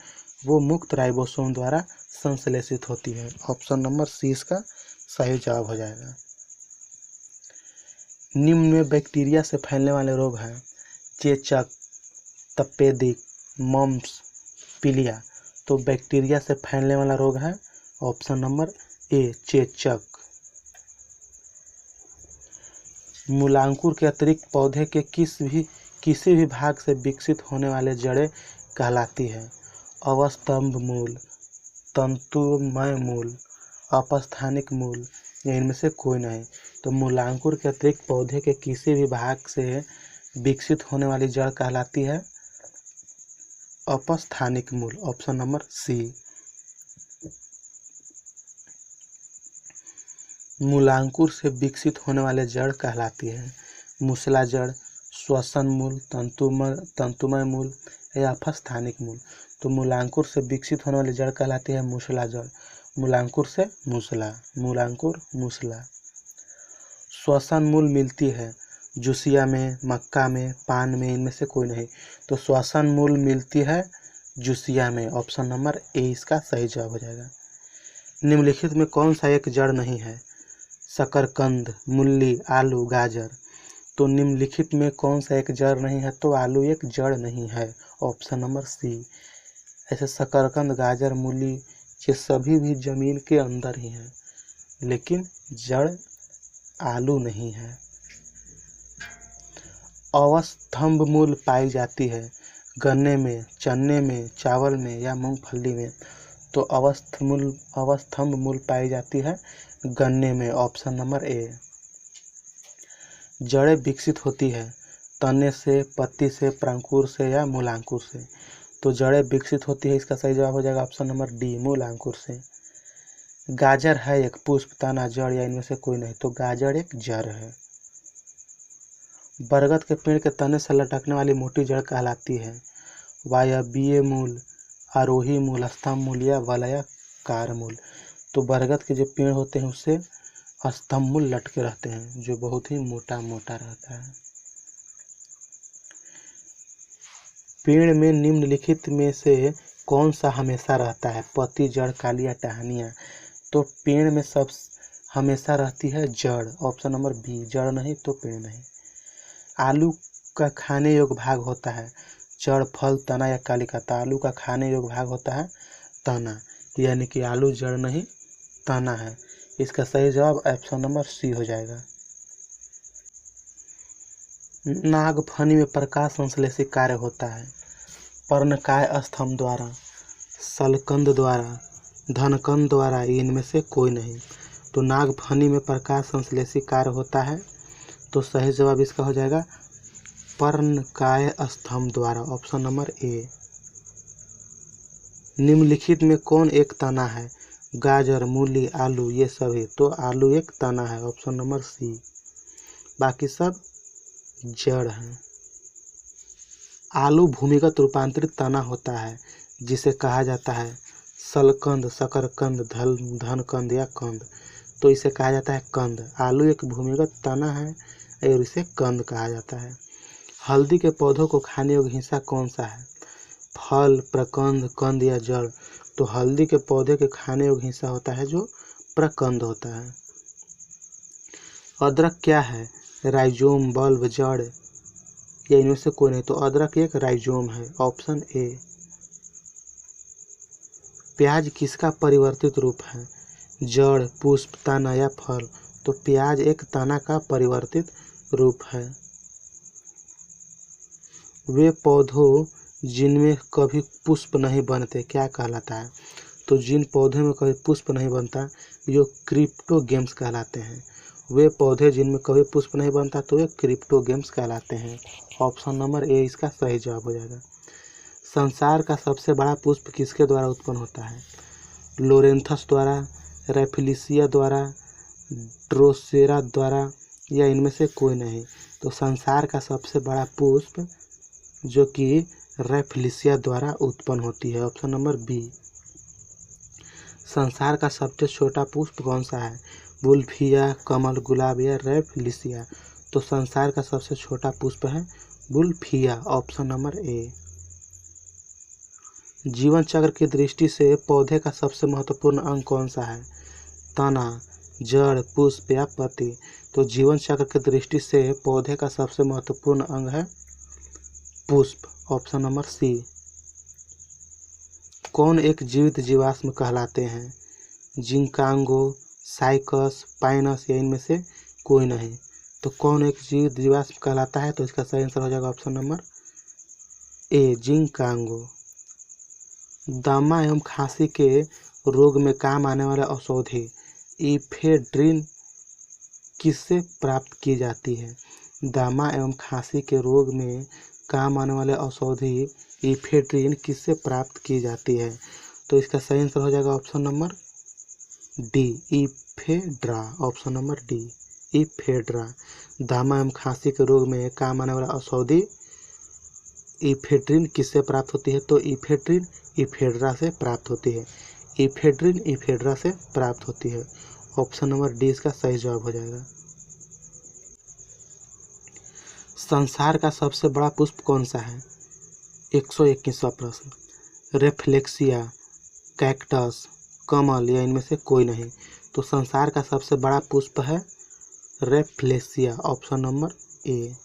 वो मुक्त राइबोसोम द्वारा संश्लेषित होती है। ऑप्शन नंबर सी इसका सही जवाब हो जाएगा। निम्न में बैक्टीरिया से फैलने वाले रोग हैं चेचक, तपेदिक, मम्प्स, पीलिया। तो बैक्टीरिया से फैलने वाला रोग है ऑप्शन नंबर ए चेचक। मूलांकुर के अतिरिक्त पौधे के किसी भी भाग से विकसित होने वाले जड़ें कहलाती है अवस्तंभ मूल, तंतुमय मूल, अपस्थानिक मूल या इनमें से कोई नहीं? तो मूलांकुर के अतिरिक्त पौधे के किसी भी भाग से विकसित होने वाली जड़ कहलाती है अपस्थानिक मूल। ऑप्शन नंबर सी। मूलांकुर से विकसित होने वाले जड़ कहलाती है मूसला जड़, श्वसन मूल, तंतुमय मूल या अपस्थानिक मूल? तो मूलांकुर से विकसित होने वाली जड़ कहलाती है मूसला जड़। मूलांकुर से मूसला, मूलांकुर मूसला। श्वसन मूल मिलती है जुसिया में, मक्का में, पान में, इनमें से कोई नहीं? तो श्वसन मूल मिलती है जुसिया में। ऑप्शन नंबर ए इसका सही जवाब हो जाएगा। निम्नलिखित में कौन सा एक जड़ नहीं है? शकरकंद, मूली, आलू, गाजर। तो निम्नलिखित में कौन सा एक जड़ नहीं है? तो आलू एक जड़ नहीं है। Option number C. ऐसे शकरकंद, गाजर, मूली ये सभी भी जमीन के अंदर ही हैं लेकिन जड़ आलू नहीं है। अवस्थंभ मूल पाई जाती है गन्ने में, चने में, चावल में या मूंगफली में? तो अवस्थंभ मूल पाई जाती है गन्ने में। ऑप्शन नंबर ए। जड़ें विकसित होती है तने से, पत्ती से, प्रंकुर से या मूलांकुर से? तो जड़ें विकसित होती है इसका सही जवाब हो जाएगा ऑप्शन नंबर डी मूलांकुर से। गाजर है एक पुष्प, तना, जड़ या इनमें से कोई नहीं? तो गाजर एक जड़ है। बरगद के पेड़ के तने से लटकने वाली मोटी जड़ कहलाती है वायवीय मूल, आरोही मूल, स्तंभ मूल या वलयाकार मूल? तो बरगद के जो पेड़ होते हैं उससे स्तंभ मूल लटके रहते हैं जो बहुत ही मोटा मोटा रहता है। पेड़ में निम्नलिखित में से कौन सा हमेशा रहता है? पत्ती, जड़, काली या टहनियाँ? तो पेड़ में सब हमेशा रहती है जड़। Option number B. जड़ नहीं तो पेड़ नहीं। आलू का खाने योग्य भाग होता है जड़, फल, तना या कालिका? तो आलू का खाने योग्य भाग होता है तना, यानी कि आलू जड़ नहीं तना है। इसका सही जवाब ऑप्शन नंबर सी हो जाएगा। नागफनी में प्रकाश संश्लेषी कार्य होता है पर्णकाय स्तंभ द्वारा, शलकंद द्वारा, धनकंद द्वारा, इनमें से कोई नहीं? तो नागफनी में प्रकाश संश्लेषी कार्य होता है तो सही जवाब इसका हो जाएगा पर्णकाय स्तंभ द्वारा। ऑप्शन नंबर ए। निम्नलिखित में कौन एक तना है? गाजर, मूली, आलू ये सभी? तो आलू एक तना है। Option number C. बाकी सब जड़ हैं। आलू भूमिगत रूपांतरित तना होता है जिसे कहा जाता है शलकंद, शकरकंद, धनकंद या कंद? तो इसे कहा जाता है कंद। आलू एक भूमिगत तना है और इसे कंद कहा जाता है। हल्दी के पौधों को खाने योग्य हिस्सा कौन सा है? फल, प्रकंद, कंद या जड़? तो हल्दी के पौधे के खाने योग्य हिस्सा होता है जो प्रकंद होता है। अदरक क्या है? राइजोम, बल्ब, जड़ या इनमें से कोई नहीं? तो अदरक एक राइजोम है। Option A. प्याज किसका परिवर्तित रूप है? जड़, पुष्प, तना या फल। तो प्याज एक तना का परिवर्तित रूप है। वे पौधों जिनमें कभी पुष्प नहीं बनते क्या कहलाता है? तो जिन पौधों में कभी पुष्प नहीं बनता ये क्रिप्टोगेम्स कहलाते हैं। वे पौधे जिनमें कभी पुष्प नहीं बनता तो वे क्रिप्टोगेम्स कहलाते हैं। ऑप्शन नंबर ए इसका सही जवाब हो जाएगा। संसार का सबसे बड़ा पुष्प किसके द्वारा उत्पन्न होता है? लोरेंथस द्वारा, रैफलिसिया द्वारा, ड्रोसेरा द्वारा या इनमें से कोई नहीं। तो संसार का सबसे बड़ा पुष्प जो कि रैफलिसिया द्वारा उत्पन्न होती है। Option number B. संसार का सबसे छोटा पुष्प कौन सा है? बुल्फिया, कमल, गुलाब या रैफलिसिया। तो संसार का सबसे छोटा पुष्प है बुल्फिया। ऑप्शन नंबर ए। जीवन चक्र की दृष्टि से पौधे का सबसे महत्वपूर्ण अंग कौन सा है? तना, जड़, पुष्प या पत्ती। तो जीवन चक्र की दृष्टि से पौधे का सबसे महत्वपूर्ण अंग है पुष्प। Option number C. कौन एक जीवित जीवाश्म कहलाते हैं? जिंकांगो, साइकस, पाइनस या इनमें से कोई नहीं। तो कौन एक जीवित जीवाश्म कहलाता है? तो इसका सही आंसर हो जाएगा ऑप्शन नंबर ए, जिंकांगो। दमा एवं खांसी के रोग में काम आने वाले औषधि इफेड्रिन किससे प्राप्त की जाती है? दमा एवं खांसी के रोग में काम आने वाले औषधि इफेड्रिन किससे प्राप्त की जाती है? तो इसका सही आंसर हो जाएगा option number D, ephedra. Option number D, ephedra. दमा एवं खांसी के रोग में काम आने वाला औषधि इफेड्रिन किससे प्राप्त होती है? तो इफेड्रिन इफेड्रा से प्राप्त होती है। इफेड्रिन इफेड्रा से प्राप्त होती है। ऑप्शन नंबर डी इसका सही जवाब हो जाएगा। संसार का सबसे बड़ा पुष्प कौन सा है? 121वां प्रश्न। रेफ्लेक्सिया, कैक्टस, कमल या इनमें से कोई नहीं। तो संसार का सबसे बड़ा पुष्प है रेफ्लेक्सिया। ऑप्शन नंबर ए।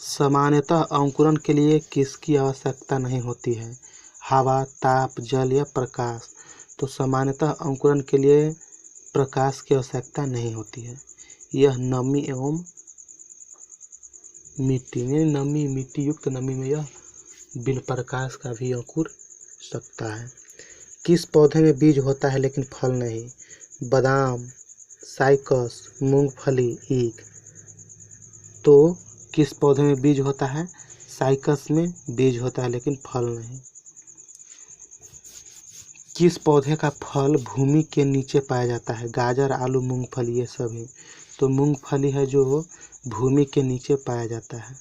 सामान्यतः अंकुरण के लिए किसकी आवश्यकता नहीं होती है? हवा, ताप, जल या प्रकाश। तो सामान्यतः अंकुरण के लिए प्रकाश की आवश्यकता नहीं होती है। यह नमी एवं मिट्टी में मिट्टी युक्त नमी में यह बिन प्रकाश का भी अंकुर सकता है। किस पौधे में बीज होता है लेकिन फल नहीं? बादाम, साइकस, मूंगफली, ईख। तो किस पौधे में बीज होता है? साइकस में बीज होता है लेकिन फल नहीं। किस पौधे का फल भूमि के नीचे पाया जाता है? गाजर, आलू, मूंगफली ये सभी। तो मूंगफली है जो भूमि के नीचे पाया जाता है।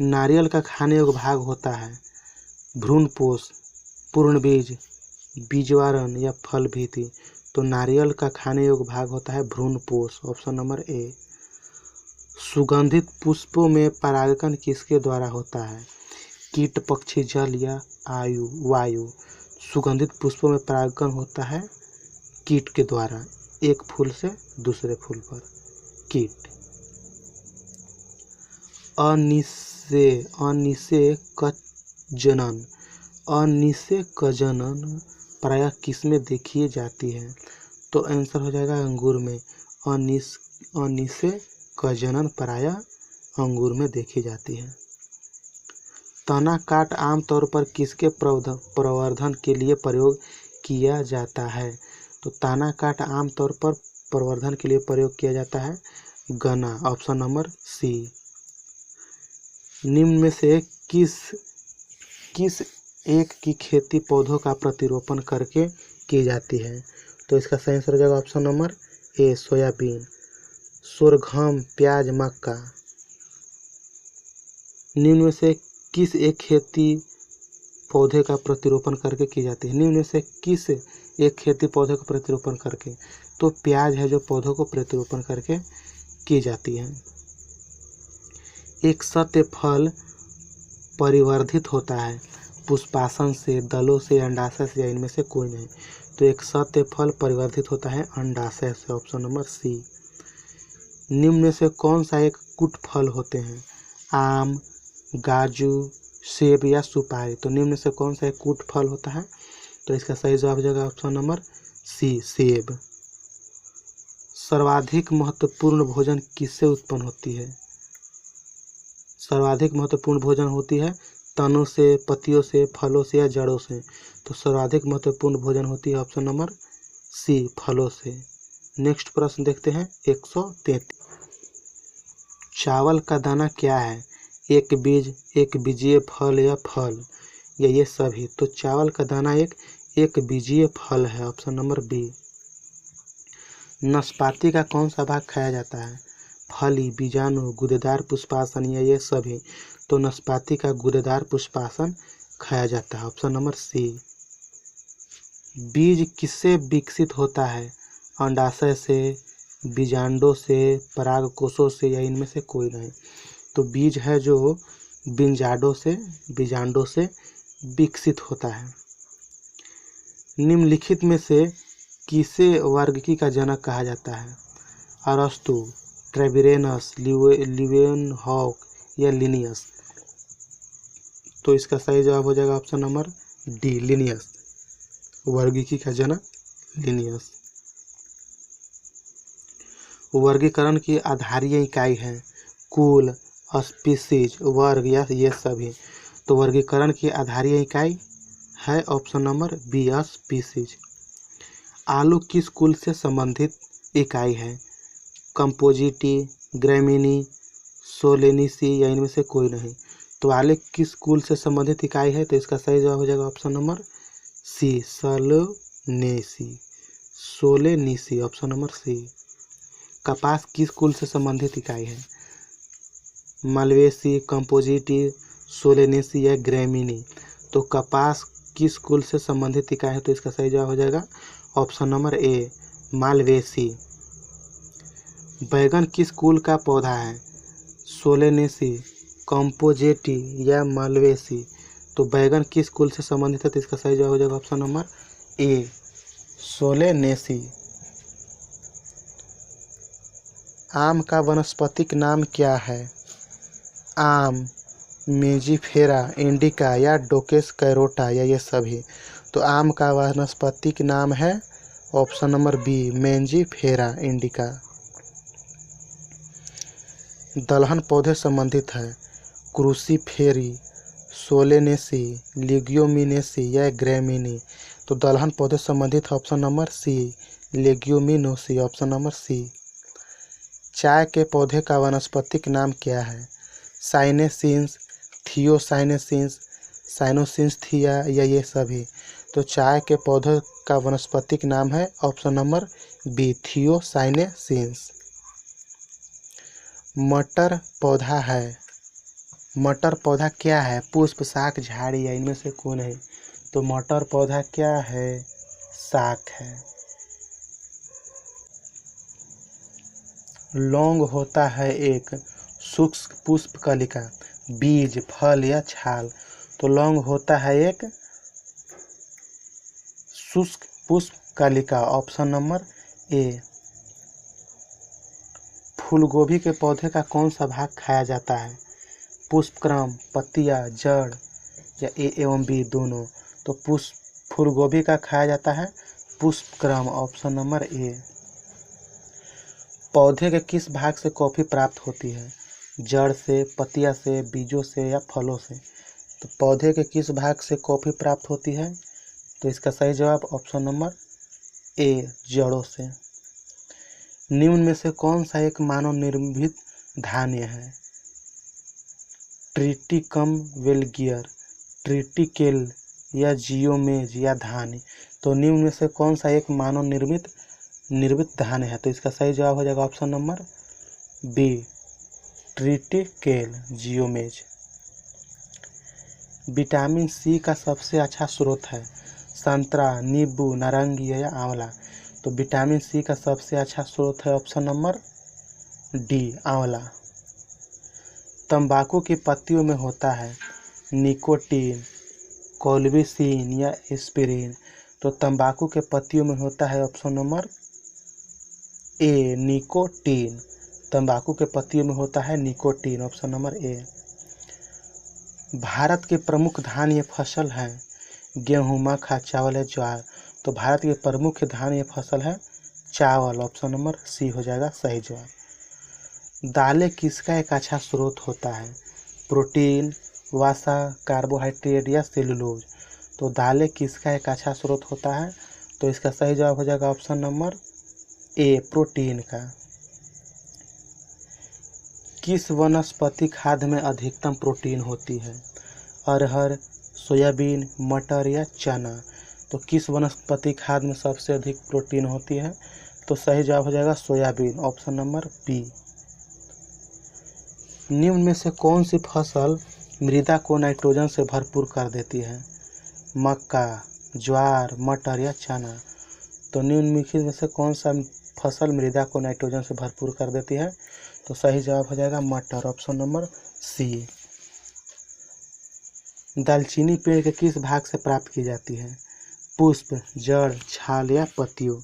नारियल का खाने योग्य भाग होता है भ्रूणपोष, पूर्ण बीज, बीजवारण या फल भीति। तो नारियल का खाने योग्य भाग होता है भ्रूणपोष। ऑप्शन नंबर ए। सुगंधित पुष्पों में परागण किसके द्वारा होता है? कीट, पक्षी, जल या वायु। सुगंधित पुष्पों में परागण होता है कीट के द्वारा, एक फूल से दूसरे फूल पर। कीट। अनिषेकजनन प्रायः किसमें देखी जाती है? तो आंसर हो जाएगा अंगूर में। अनिषेकजनन प्रायः अंगूर में देखी जाती है। तना काट आमतौर पर किसके प्रवर्धन के लिए प्रयोग किया जाता है? तो तना काट आमतौर पर प्रवर्धन के लिए प्रयोग किया जाता है गन्ना। Option number C. निम्न में से किस एक की खेती पौधों का प्रतिरोपण करके की जाती है? तो इसका सही आंसर हो जाएगा ऑप्शन नंबर ए, सोयाबीन, सोरघम, प्याज, मक्का। निम्न में से किस एक खेती पौधे का प्रतिरोपण करके की जाती है? निम्न में से किस एक खेती पौधे को प्रतिरोपण करके? तो प्याज है जो पौधों को प्रतिरोपण करके की जाती है। एक सत्य फल परिवर्धित होता है पुष्पासन से, दलों से, अंडाशय से या इनमें से कोई नहीं। तो एक सत्य फल परिवर्धित होता है अंडाशय से। Option number C. निम्न में से कौन सा एक कुट फल होते हैं? आम, गाजू, सेब या सुपारी। तो निम्न में से कौन सा एक कुट फल होता है? तो इसका सही जवाब हो जाएगा ऑप्शन नंबर सी, सेब। सर्वाधिक महत्वपूर्ण भोजन किससे उत्पन्न होती है? सर्वाधिक महत्वपूर्ण भोजन होती है तनों से, पत्तियों से, फलों से या जड़ों से। तो सर्वाधिक महत्वपूर्ण भोजन होती है ऑप्शन नंबर सी, फलों से। नेक्स्ट प्रश्न देखते हैं 133। चावल का दाना क्या है? एक बीज, एक बीजीय फल या फल, या ये सभी? तो चावल का दाना एक बीजीय फल है, ऑप्शन नंबर बी। नाशपाती का कौन सा भाग खाया जाता है? फली, बीजाणु, गूदेदार पुष्पासन, या ये सभी? तो नाशपाती का गूदेदार पुष्पासन खाया जाता है, ऑप्शन नंबर सी। बीज किससे विकसित होता है? अंडाशय से, बीजांडों से, परागकोशों से, या इनमें से कोई नहीं? तो बीज है जो बीजांडों से विकसित होता है। निम्नलिखित में से किसे वर्गीकी का जनक कहा जाता है? अरस्तु, ट्रेविरेनस, लीवेनहॉक या लिनियस? तो इसका सही जवाब हो जाएगा ऑप्शन नंबर डी, लिनियस। वर्गीकी का जनक लिनियस। वर्गीकरण की आधारीय इकाई है कुल, स्पीसीज, वर्ग, या ये सभी? तो वर्गीकरण की आधारीय इकाई है ऑप्शन नंबर बी, स्पीसीज। आलू किस कुल से संबंधित इकाई है? कंपोजिटी, ग्रैमीनी, सोलेनेसी, या इनमें से कोई नहीं? तो आलू किस कुल से संबंधित इकाई है? तो इसका सही जवाब हो जाएगा option number C, Solanaceae, option number C. कपास किस कुल से संबंधित इकाई है? मालवेसी, कंपोजिटी, सोलेनेसी या ग्रैमीनी? तो कपास किस कुल से संबंधित इकाई है? तो इसका सही जवाब हो जाएगा ऑप्शन नंबर ए, मालवेसी। बैगन किस कुल का पौधा है? सोलेनेसी, कंपोजिटी या मालवेसी? तो बैगन किस कुल से संबंधित है? तो इसका सही जवाब हो जाएगा ऑप्शन नंबर ए, सोलेनेसी। आम का वानस्पतिक नाम क्या है? आम, मेजिफेरा इंडिका या डोकेस कैरोटा, या ये सभी? तो आम का वानस्पतिक नाम है ऑप्शन नंबर बी, मेंजिफेरा इंडिका। दलहन पौधे संबंधित है क्रूसीफेरी, सोलेनेसी, लेग्यूमिनेसी या ग्रैमीनी? तो दलहन पौधे संबंधित option number C, Leguminosae, option number C. चाय के पौधे का वानस्पतिक नाम क्या है? साइनेसिंस, थियोसाइनेसिंस, साइनोसिंथिया, या ये सभी? तो चाय के पौधे का वानस्पतिक नाम है ऑप्शन नंबर बी, थियोसाइनेसिंस। मटर पौधा क्या है? पुष्प, शाक, झाड़ी, या इनमें से कौन है? तो मटर पौधा क्या है? शाक है। लौंग होता है एक शुष्क पुष्प कलिका, बीज, फल या छाल? तो लौंग होता है एक शुष्क पुष्प कलिका, ऑप्शन नंबर ए। फूलगोभी के पौधे का कौन सा भाग खाया जाता है? पुष्पक्रम, पत्तियां, जड़, या ए एवं बी दोनों? तो फूलगोभी का खाया जाता है पुष्पक्रम, ऑप्शन नंबर ए। पौधे के किस भाग से कॉफी प्राप्त होती है? जड़ से, पत्तियां से, बीजों से, या फलों से? तो पौधे के किस भाग से कॉफी प्राप्त होती है? तो इसका सही जवाब ऑप्शन नंबर ए, जड़ों से। निम्न में से कौन सा एक मानव निर्मित धान्य है? ट्रिटिकम वेलगियर, ट्रिटिकेल, या जियोमेज, या धान्य? तो निम्न में से कौन सा एक मानव निर्मित धान्य है? तो इसका सही जवाब हो जाएगा ऑप्शन नंबर बी, ट्रिटिकेल, जियोमेज। विटामिन सी का सबसे अच्छा स्रोत है संतरा, नींबू, नारंगी, या आंवला? तो विटामिन सी का सबसे अच्छा स्रोत है ऑप्शन नंबर डी, आंवला। तंबाकू की पत्तियों में होता है निकोटीन, कोल्बिसिन, या एस्पिरिन? तो तंबाकू के पत्तियों में होता है ऑप्शन नंबर ए, निकोटीन। तंबाकू के पत्तियों में होता है निकोटीन, ऑप्शन नंबर ए। भारत के प्रमुख धान्य फसल हैं गेहूँ, मक्का, चावल या ज्वार। तो भारत की प्रमुख धान्य फसल है चावल। ऑप्शन नंबर सी हो जाएगा सही जवाब। दालें किसका एक अच्छा स्रोत होता है? प्रोटीन, वसा, कार्बोहाइड्रेट या सेलुलोज। तो दालें किसका एक अच्छा स्रोत होता है? तो इसका सही जवाब हो जाएगा ऑप्शन नंबर ए, प्रोटीन का। किस वनस्पति खाद्य में अधिकतम प्रोटीन होती है? अरहर, सोयाबीन, मटर या चना। तो किस वनस्पति खाद्य में सबसे अधिक प्रोटीन होती है? तो सही जवाब हो जाएगा सोयाबीन। Option number B. निम्न में से कौन सी फसल मृदा को नाइट्रोजन से भरपूर कर देती है? मक्का, ज्वार, मटर या चना। तो निम्नलिखित में से कौन सा फसल मृदा को नाइट्रोजन से भरपूर कर देती है? तो सही जवाब हो जाएगा मटर। Option number C. दालचीनी पेड़ के किस भाग से प्राप्त की जाती है? पुष्प, जड़, छाल या पत्तियों।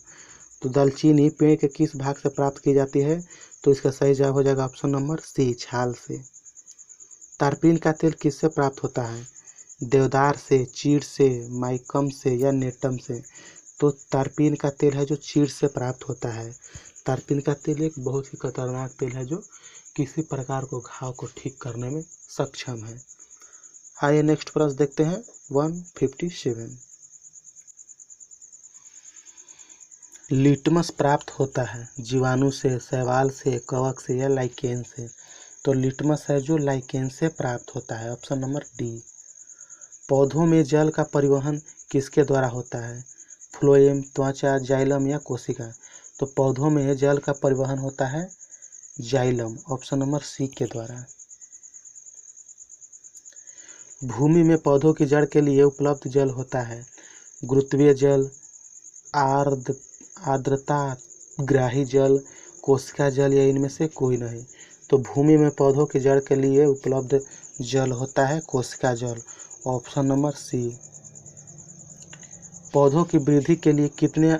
तो दालचीनी पेड़ के किस भाग से प्राप्त की जाती है? तो इसका सही जवाब हो जाएगा ऑप्शन नंबर सी, छाल से। तारपीन का तेल किससे प्राप्त होता है? देवदार से, चीड़ से, माइकम से या नेटम से। तो तारपीन का तेल है जो चीड़ से प्राप्त होता है। तारपीन का तेल एक बहुत ही खतरनाक तेल है जो किसी प्रकार को घाव को ठीक करने में सक्षम है। आइए नेक्स्ट प्रश्न देखते हैं 157। लिटमस प्राप्त होता है जीवाणु से, शैवाल से, कवक से या लाइकेन से। तो लिटमस है जो लाइकेन से प्राप्त होता है। Option number D. पौधों में जल का परिवहन किसके द्वारा होता है? फ्लोएम, त्वचा, जाइलम या कोशिका। तो पौधों में जल का परिवहन होता है जाइलम। ऑप्शन नंबर सी के द्वारा। भूमि में पौधों की जड़ के लिए उपलब्ध जल होता है गुरुत्वीय जल, आर्द्रता ग्राही जल, कोशिका जल या इनमें से कोई नहीं। तो भूमि में पौधों की जड़ के लिए उपलब्ध जल होता है कोशिका जल। Option number C. पौधों की वृद्धि के लिए कितने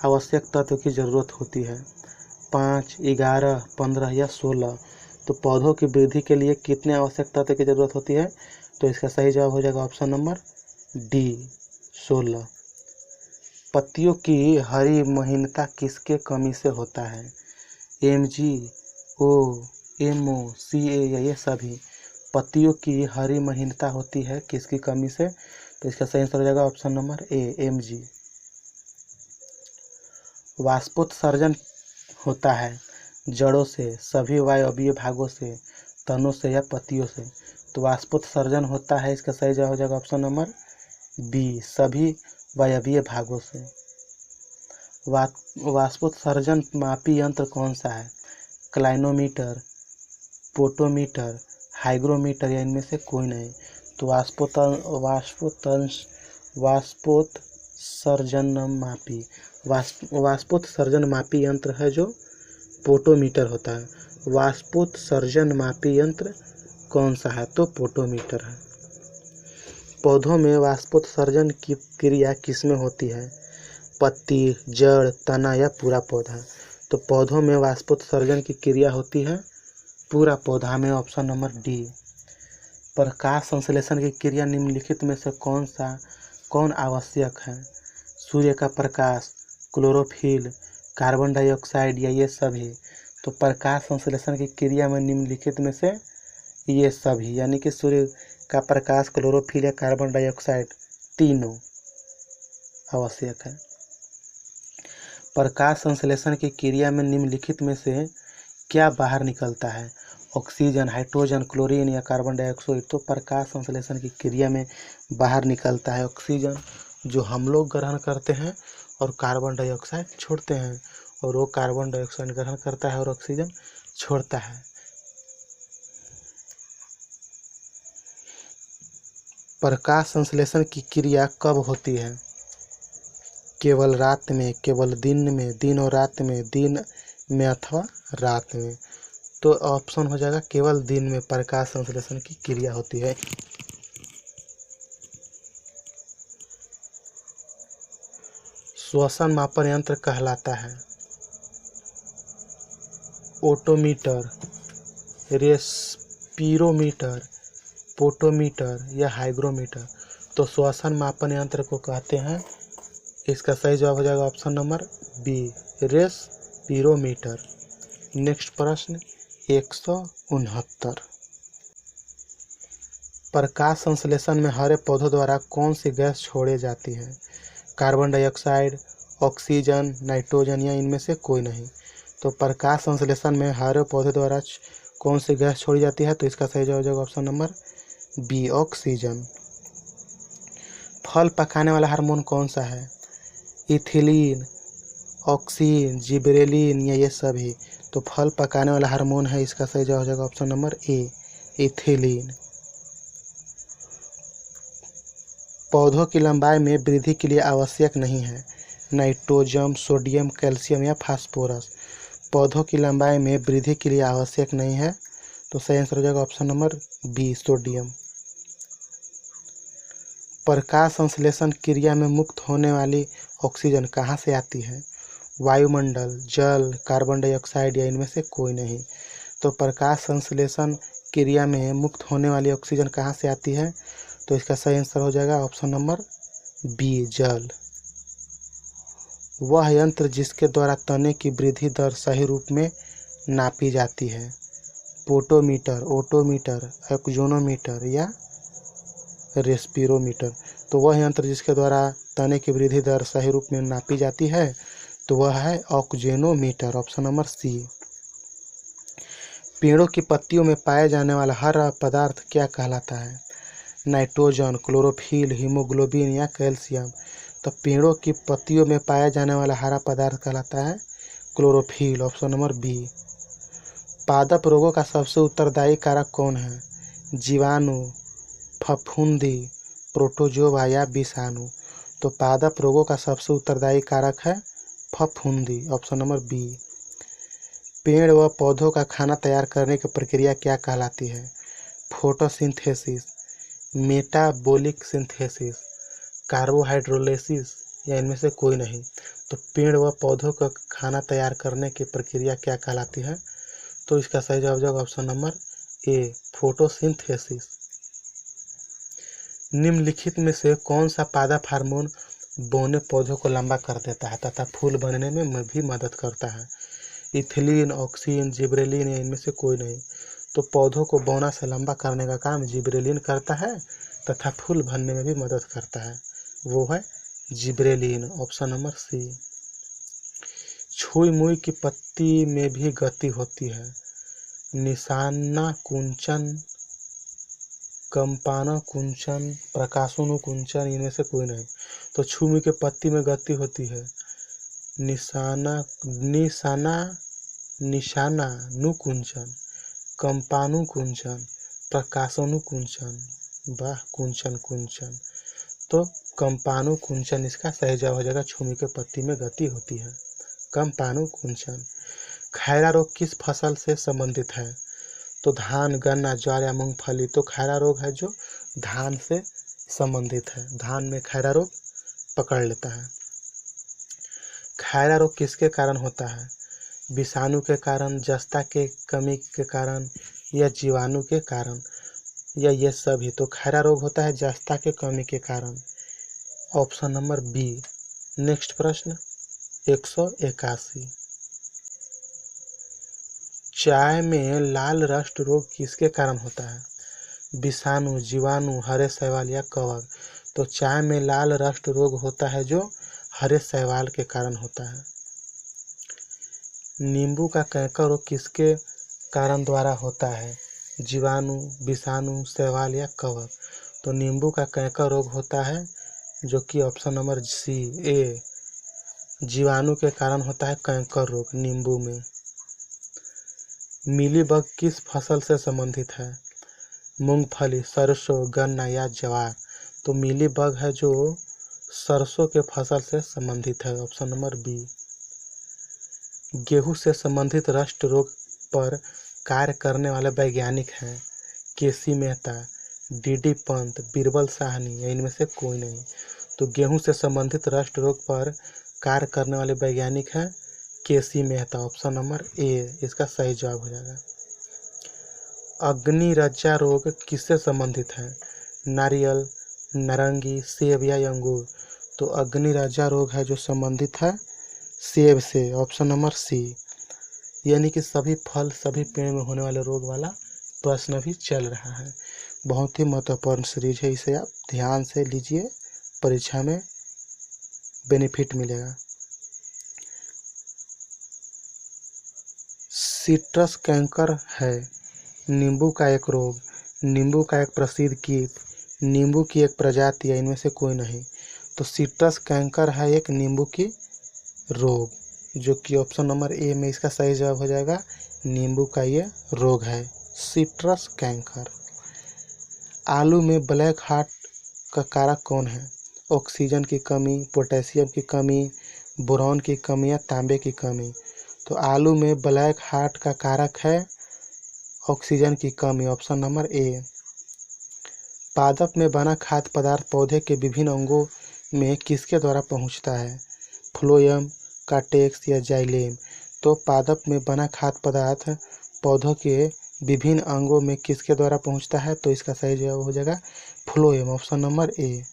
आवश्यक तत्व की जरूरत होती है? 5, 11, 15 या 16। तो पौधों की वृद्धि के लिए कितने आवश्यक तत्व की जरूरत होती है? तो इसका सही जवाब हो जाएगा ऑप्शन नंबर डी, 16। पत्तियों की हरी महीनता किसके कमी से होता है? MgO, MO, Ca या ये सभी। पत्तियों की हरी महीनता होती है किसकी कमी से? तो इसका सही आंसर हो जाएगा ऑप्शन नंबर ए, Mg। वाष्पोत्सर्जन होता है जड़ों से, सभी वायवीय भागों से, तनों से या पत्तियों से। तो वाष्पोत्सर्जन होता है, इसका सही जवाब हो जाएगा ऑप्शन नंबर बी, सभी वायवीय भागों से। वाष्पोत्सर्जन मापी यंत्र कौन सा है? क्लाइनोमीटर, पोटोमीटर, हाइग्रोमीटर या इनमें से कोई नहीं। तो वाष्पोत्सर्जन मापी यंत्र है जो पोटोमीटर होता है। वाष्पोत्सर्जन मापी यंत्र कौन सा है? तो पोटोमीटर है। पौधों में वाष्पोत्सर्जन की क्रिया किसमें होती है? पत्ती, जड़, तना या पूरा पौधा। तो पौधों में वाष्पोत्सर्जन की क्रिया होती है पूरा पौधा में। Option number D. प्रकाश संश्लेषण की क्रिया निम्नलिखित में से कौन आवश्यक है? सूर्य का प्रकाश, क्लोरोफिल, कार्बन डाइऑक्साइड या ये सभी। तो प्रकाश संश्लेषण की क्रिया में निम्नलिखित में से ये सभी, यानी कि सूर्य का प्रकाश, क्लोरोफिल या कार्बन डाइऑक्साइड तीनों आवश्यक है। प्रकाश संश्लेषण की क्रिया में निम्नलिखित में से क्या बाहर निकलता है? ऑक्सीजन, हाइड्रोजन, क्लोरीन या कार्बन डाइऑक्साइड। तो प्रकाश संश्लेषण की क्रिया में बाहर निकलता है ऑक्सीजन जो हम लोग ग्रहण करते हैं और कार्बन डाइऑक्साइड छोड़ते हैं, और वो कार्बन डाइऑक्साइड ग्रहण करता है और ऑक्सीजन छोड़ता है। प्रकाश संश्लेषण की क्रिया कब होती है? केवल रात में, केवल दिन में, दिन और रात में, दिन में अथवा रात में। तो ऑप्शन हो जाएगा केवल दिन में प्रकाश संश्लेषण की क्रिया होती है। श्वसन मापन यंत्र कहलाता है ओटोमीटर, रेस्पिरोमीटर, पोटोमीटर या हाइग्रोमीटर। तो श्वसन मापन यंत्र को कहते हैं, इसका सही जवाब हो जाएगा ऑप्शन नंबर बी, रेस्पिरोमीटर। नेक्स्ट प्रश्न 169। प्रकाश संश्लेषण में हरे पौधों द्वारा कौन सी गैस छोड़ी जाती है? कार्बन डाइऑक्साइड, ऑक्सीजन, नाइट्रोजन या इनमें से कोई नहीं। तो प्रकाश संश्लेषण में हरे पौधे द्वारा कौन सी गैस छोड़ी जाती है? तो इसका सही जवाब हो जाएगा ऑप्शन नंबर बी, ऑक्सीजन। फल पकाने वाला हार्मोन कौन सा है? इथिलीन, ऑक्सीन, जिबरेलिन या ये सभी? तो फल पकाने वाला हार्मोन है, इसका सही जवाब हो जाएगा ऑप्शन नंबर ए, इथिलीन। पौधों की लंबाई में वृद्धि के लिए आवश्यक नहीं है नाइट्रोजन, सोडियम, कैल्शियम या फास्फोरस? पौधों की लंबाई में वृद्धि के लिए आवश्यक नहीं है, तो सही आंसर हो जाएगा ऑप्शन नंबर बी, सोडियम। प्रकाश संश्लेषण क्रिया में मुक्त होने वाली ऑक्सीजन कहाँ से आती है? वायुमंडल, जल, कार्बन डाइऑक्साइड या इनमें से कोई नहीं। तो प्रकाश संश्लेषण क्रिया में मुक्त होने वाली ऑक्सीजन कहाँ से आती है? तो इसका सही आंसर हो जाएगा ऑप्शन नंबर बी, जल। वह यंत्र जिसके द्वारा तने की वृद्धि दर सही रूप में नापी जाती है? पोटोमीटर, ओटोमीटर, एक्जोनोमीटर या रेस्पिरोमीटर? तो वह यंत्र जिसके द्वारा तने की वृद्धि दर सही रूप में नापी जाती है, तो वह है ऑक्जेनोमीटर, ऑप्शन नंबर सी। पेड़ों की पत्तियों में पाए जाने वाला हरा पदार्थ क्या कहलाता है? नाइट्रोजन, क्लोरोफिल, हीमोग्लोबिन या कैल्शियम? तो पेड़ों की पत्तियों में पाया जाने वाला हरा पदार्थ कहलाता है क्लोरोफिल, ऑप्शन नंबर बी। पादप रोगों का सबसे उत्तरदायी कारक कौन है? जीवाणु, फफूंदी, प्रोटोजोआ या विषाणु? तो पादप रोगों का सबसे उत्तरदायी कारक है फफूंदी, ऑप्शन नंबर बी। पेड़ व पौधों का खाना तैयार करने की प्रक्रिया क्या कहलाती है? फोटोसिंथेसिस, मेटाबॉलिक सिंथेसिस, कार्बोहाइड्रोलिसिस या इनमें से कोई नहीं। तो पेड़ व पौधों का खाना तैयार करने की प्रक्रिया क्या कहलाती है? तो इसका सही जवाब होगा ऑप्शन नंबर ए, फोटोसिंथेसिस। निम्नलिखित में से कौन सा पादप हार्मोन बौने पौधों को लंबा कर देता है तथा फूल बनने में भी मदद करता है? इथिलीन, ऑक्सीन, जिबरेलिन या इनमें से कोई नहीं। तो पौधों को बौना से लंबा करने का काम जिबरेलिन करता है तथा फूल बनने में भी मदद करता है, वो है जिबरेलिन, ऑप्शन नंबर सी। छुई मुई की पत्ती में भी गति होती है? निशाना कुंचन, कंपाना कुंचन, प्रकाशोनुकुंचन, इनमें से कोई नहीं। तो छुई मुई के पत्ती में गति होती है निशाना नुकुंचन, कंपानुकुंचन, प्रकाशोनुकुंचन, वाह कुंचन कुंचन। तो कंपानुकुंचन इसका सही जवाब हो जाएगा, छुई के पत्ती में गति होती है, कंपानुकुंचन। खैरा रोग किस फसल से संबंधित है? तो धान, गन्ना, ज्वार या मूंगफली? तो खैरा रोग है जो धान से संबंधित है, धान में खैरा रोग पकड़ लेता है। खैरा रोग किसके कारण होता है? विषाणु के कारण, जस्ता के कमी के कारण या जीवाणु के कारण या ये सभी? तो खैरा रोग होता है जस्ता के कमी के कारण, ऑप्शन नंबर बी। नेक्स्ट प्रश्न 181। चाय में लाल रस्ट रोग किसके कारण होता है? विषाणु, जीवाणु, हरे शैवाल या कवक? तो चाय में लाल रस्ट रोग होता है जो हरे शैवाल के कारण होता है। नींबू का कैंकर रोग किसके कारण द्वारा होता है? जीवाणु, विषाणु, शैवाल या कवक? तो नींबू का कैंकर रोग होता है जो कि ऑप्शन नंबर सी, ए, जीवाणु के कारण होता है कैंकर रोग नींबू में। मिलीबग किस फसल से संबंधित है? मूंगफली, सरसों, गन्ना या ज्वार? तो मिलीबग है जो सरसों के फसल से संबंधित है, ऑप्शन नंबर बी। गेहूं से संबंधित रस्ट रोग पर कार्य करने वाले वैज्ञानिक हैं? केसी मेहता, डीडी पंत, बीरबल साहनी या इनमें से कोई नहीं। तो गेहूं से संबंधित रस्ट रोग पर कार्य करने वाले वैज्ञानिक हैं केसी मेहता, ऑप्शन नंबर ए इसका सही जवाब हो जाएगा। अग्निरज्जा रोग किससे संबंधित है? नारियल, नारंगी, सेब या अंगूर। तो अग्निराजा रोग है जो संबंधित है सेब से, ऑप्शन नंबर सी। यानी कि सभी फल सभी पेड़ में होने वाले रोग वाला प्रश्न भी चल रहा है। बहुत ही महत्वपूर्ण सीरीज है, इसे आप ध्यान से लीजिए, परीक्षा में बेनिफिट मिलेगा। सिट्रस कैंकर है नींबू का एक रोग, नींबू का एक प्रसिद्ध कीट, नींबू की एक प्रजाति है, इनमें से कोई नहीं। तो सिट्रस कैंकर है एक नींबू की रोग, जो कि ऑप्शन नंबर ए में इसका सही जवाब हो जाएगा। नींबू का ये रोग है सिट्रस कैंकर। आलू में ब्लैक हार्ट का कारक कौन है? ऑक्सीजन की कमी, पोटेशियम की कमी, बोरॉन की कमी या तांबे की कमी। तो आलू में ब्लैक हार्ट का कारक है ऑक्सीजन की कमी, ऑप्शन नंबर ए। पादप में बना खाद्य पदार्थ पौधे के विभिन्न अंगों में किसके द्वारा पहुंचता है? फ्लोएम, कार्टेक्स या जाइलेम। तो पादप में बना खाद्य पदार्थ पौधों के विभिन्न अंगों में किसके द्वारा पहुंचता है? तो इसका सही जवाब हो जाएगा फ्लोएम, ऑप्शन नंबर ए।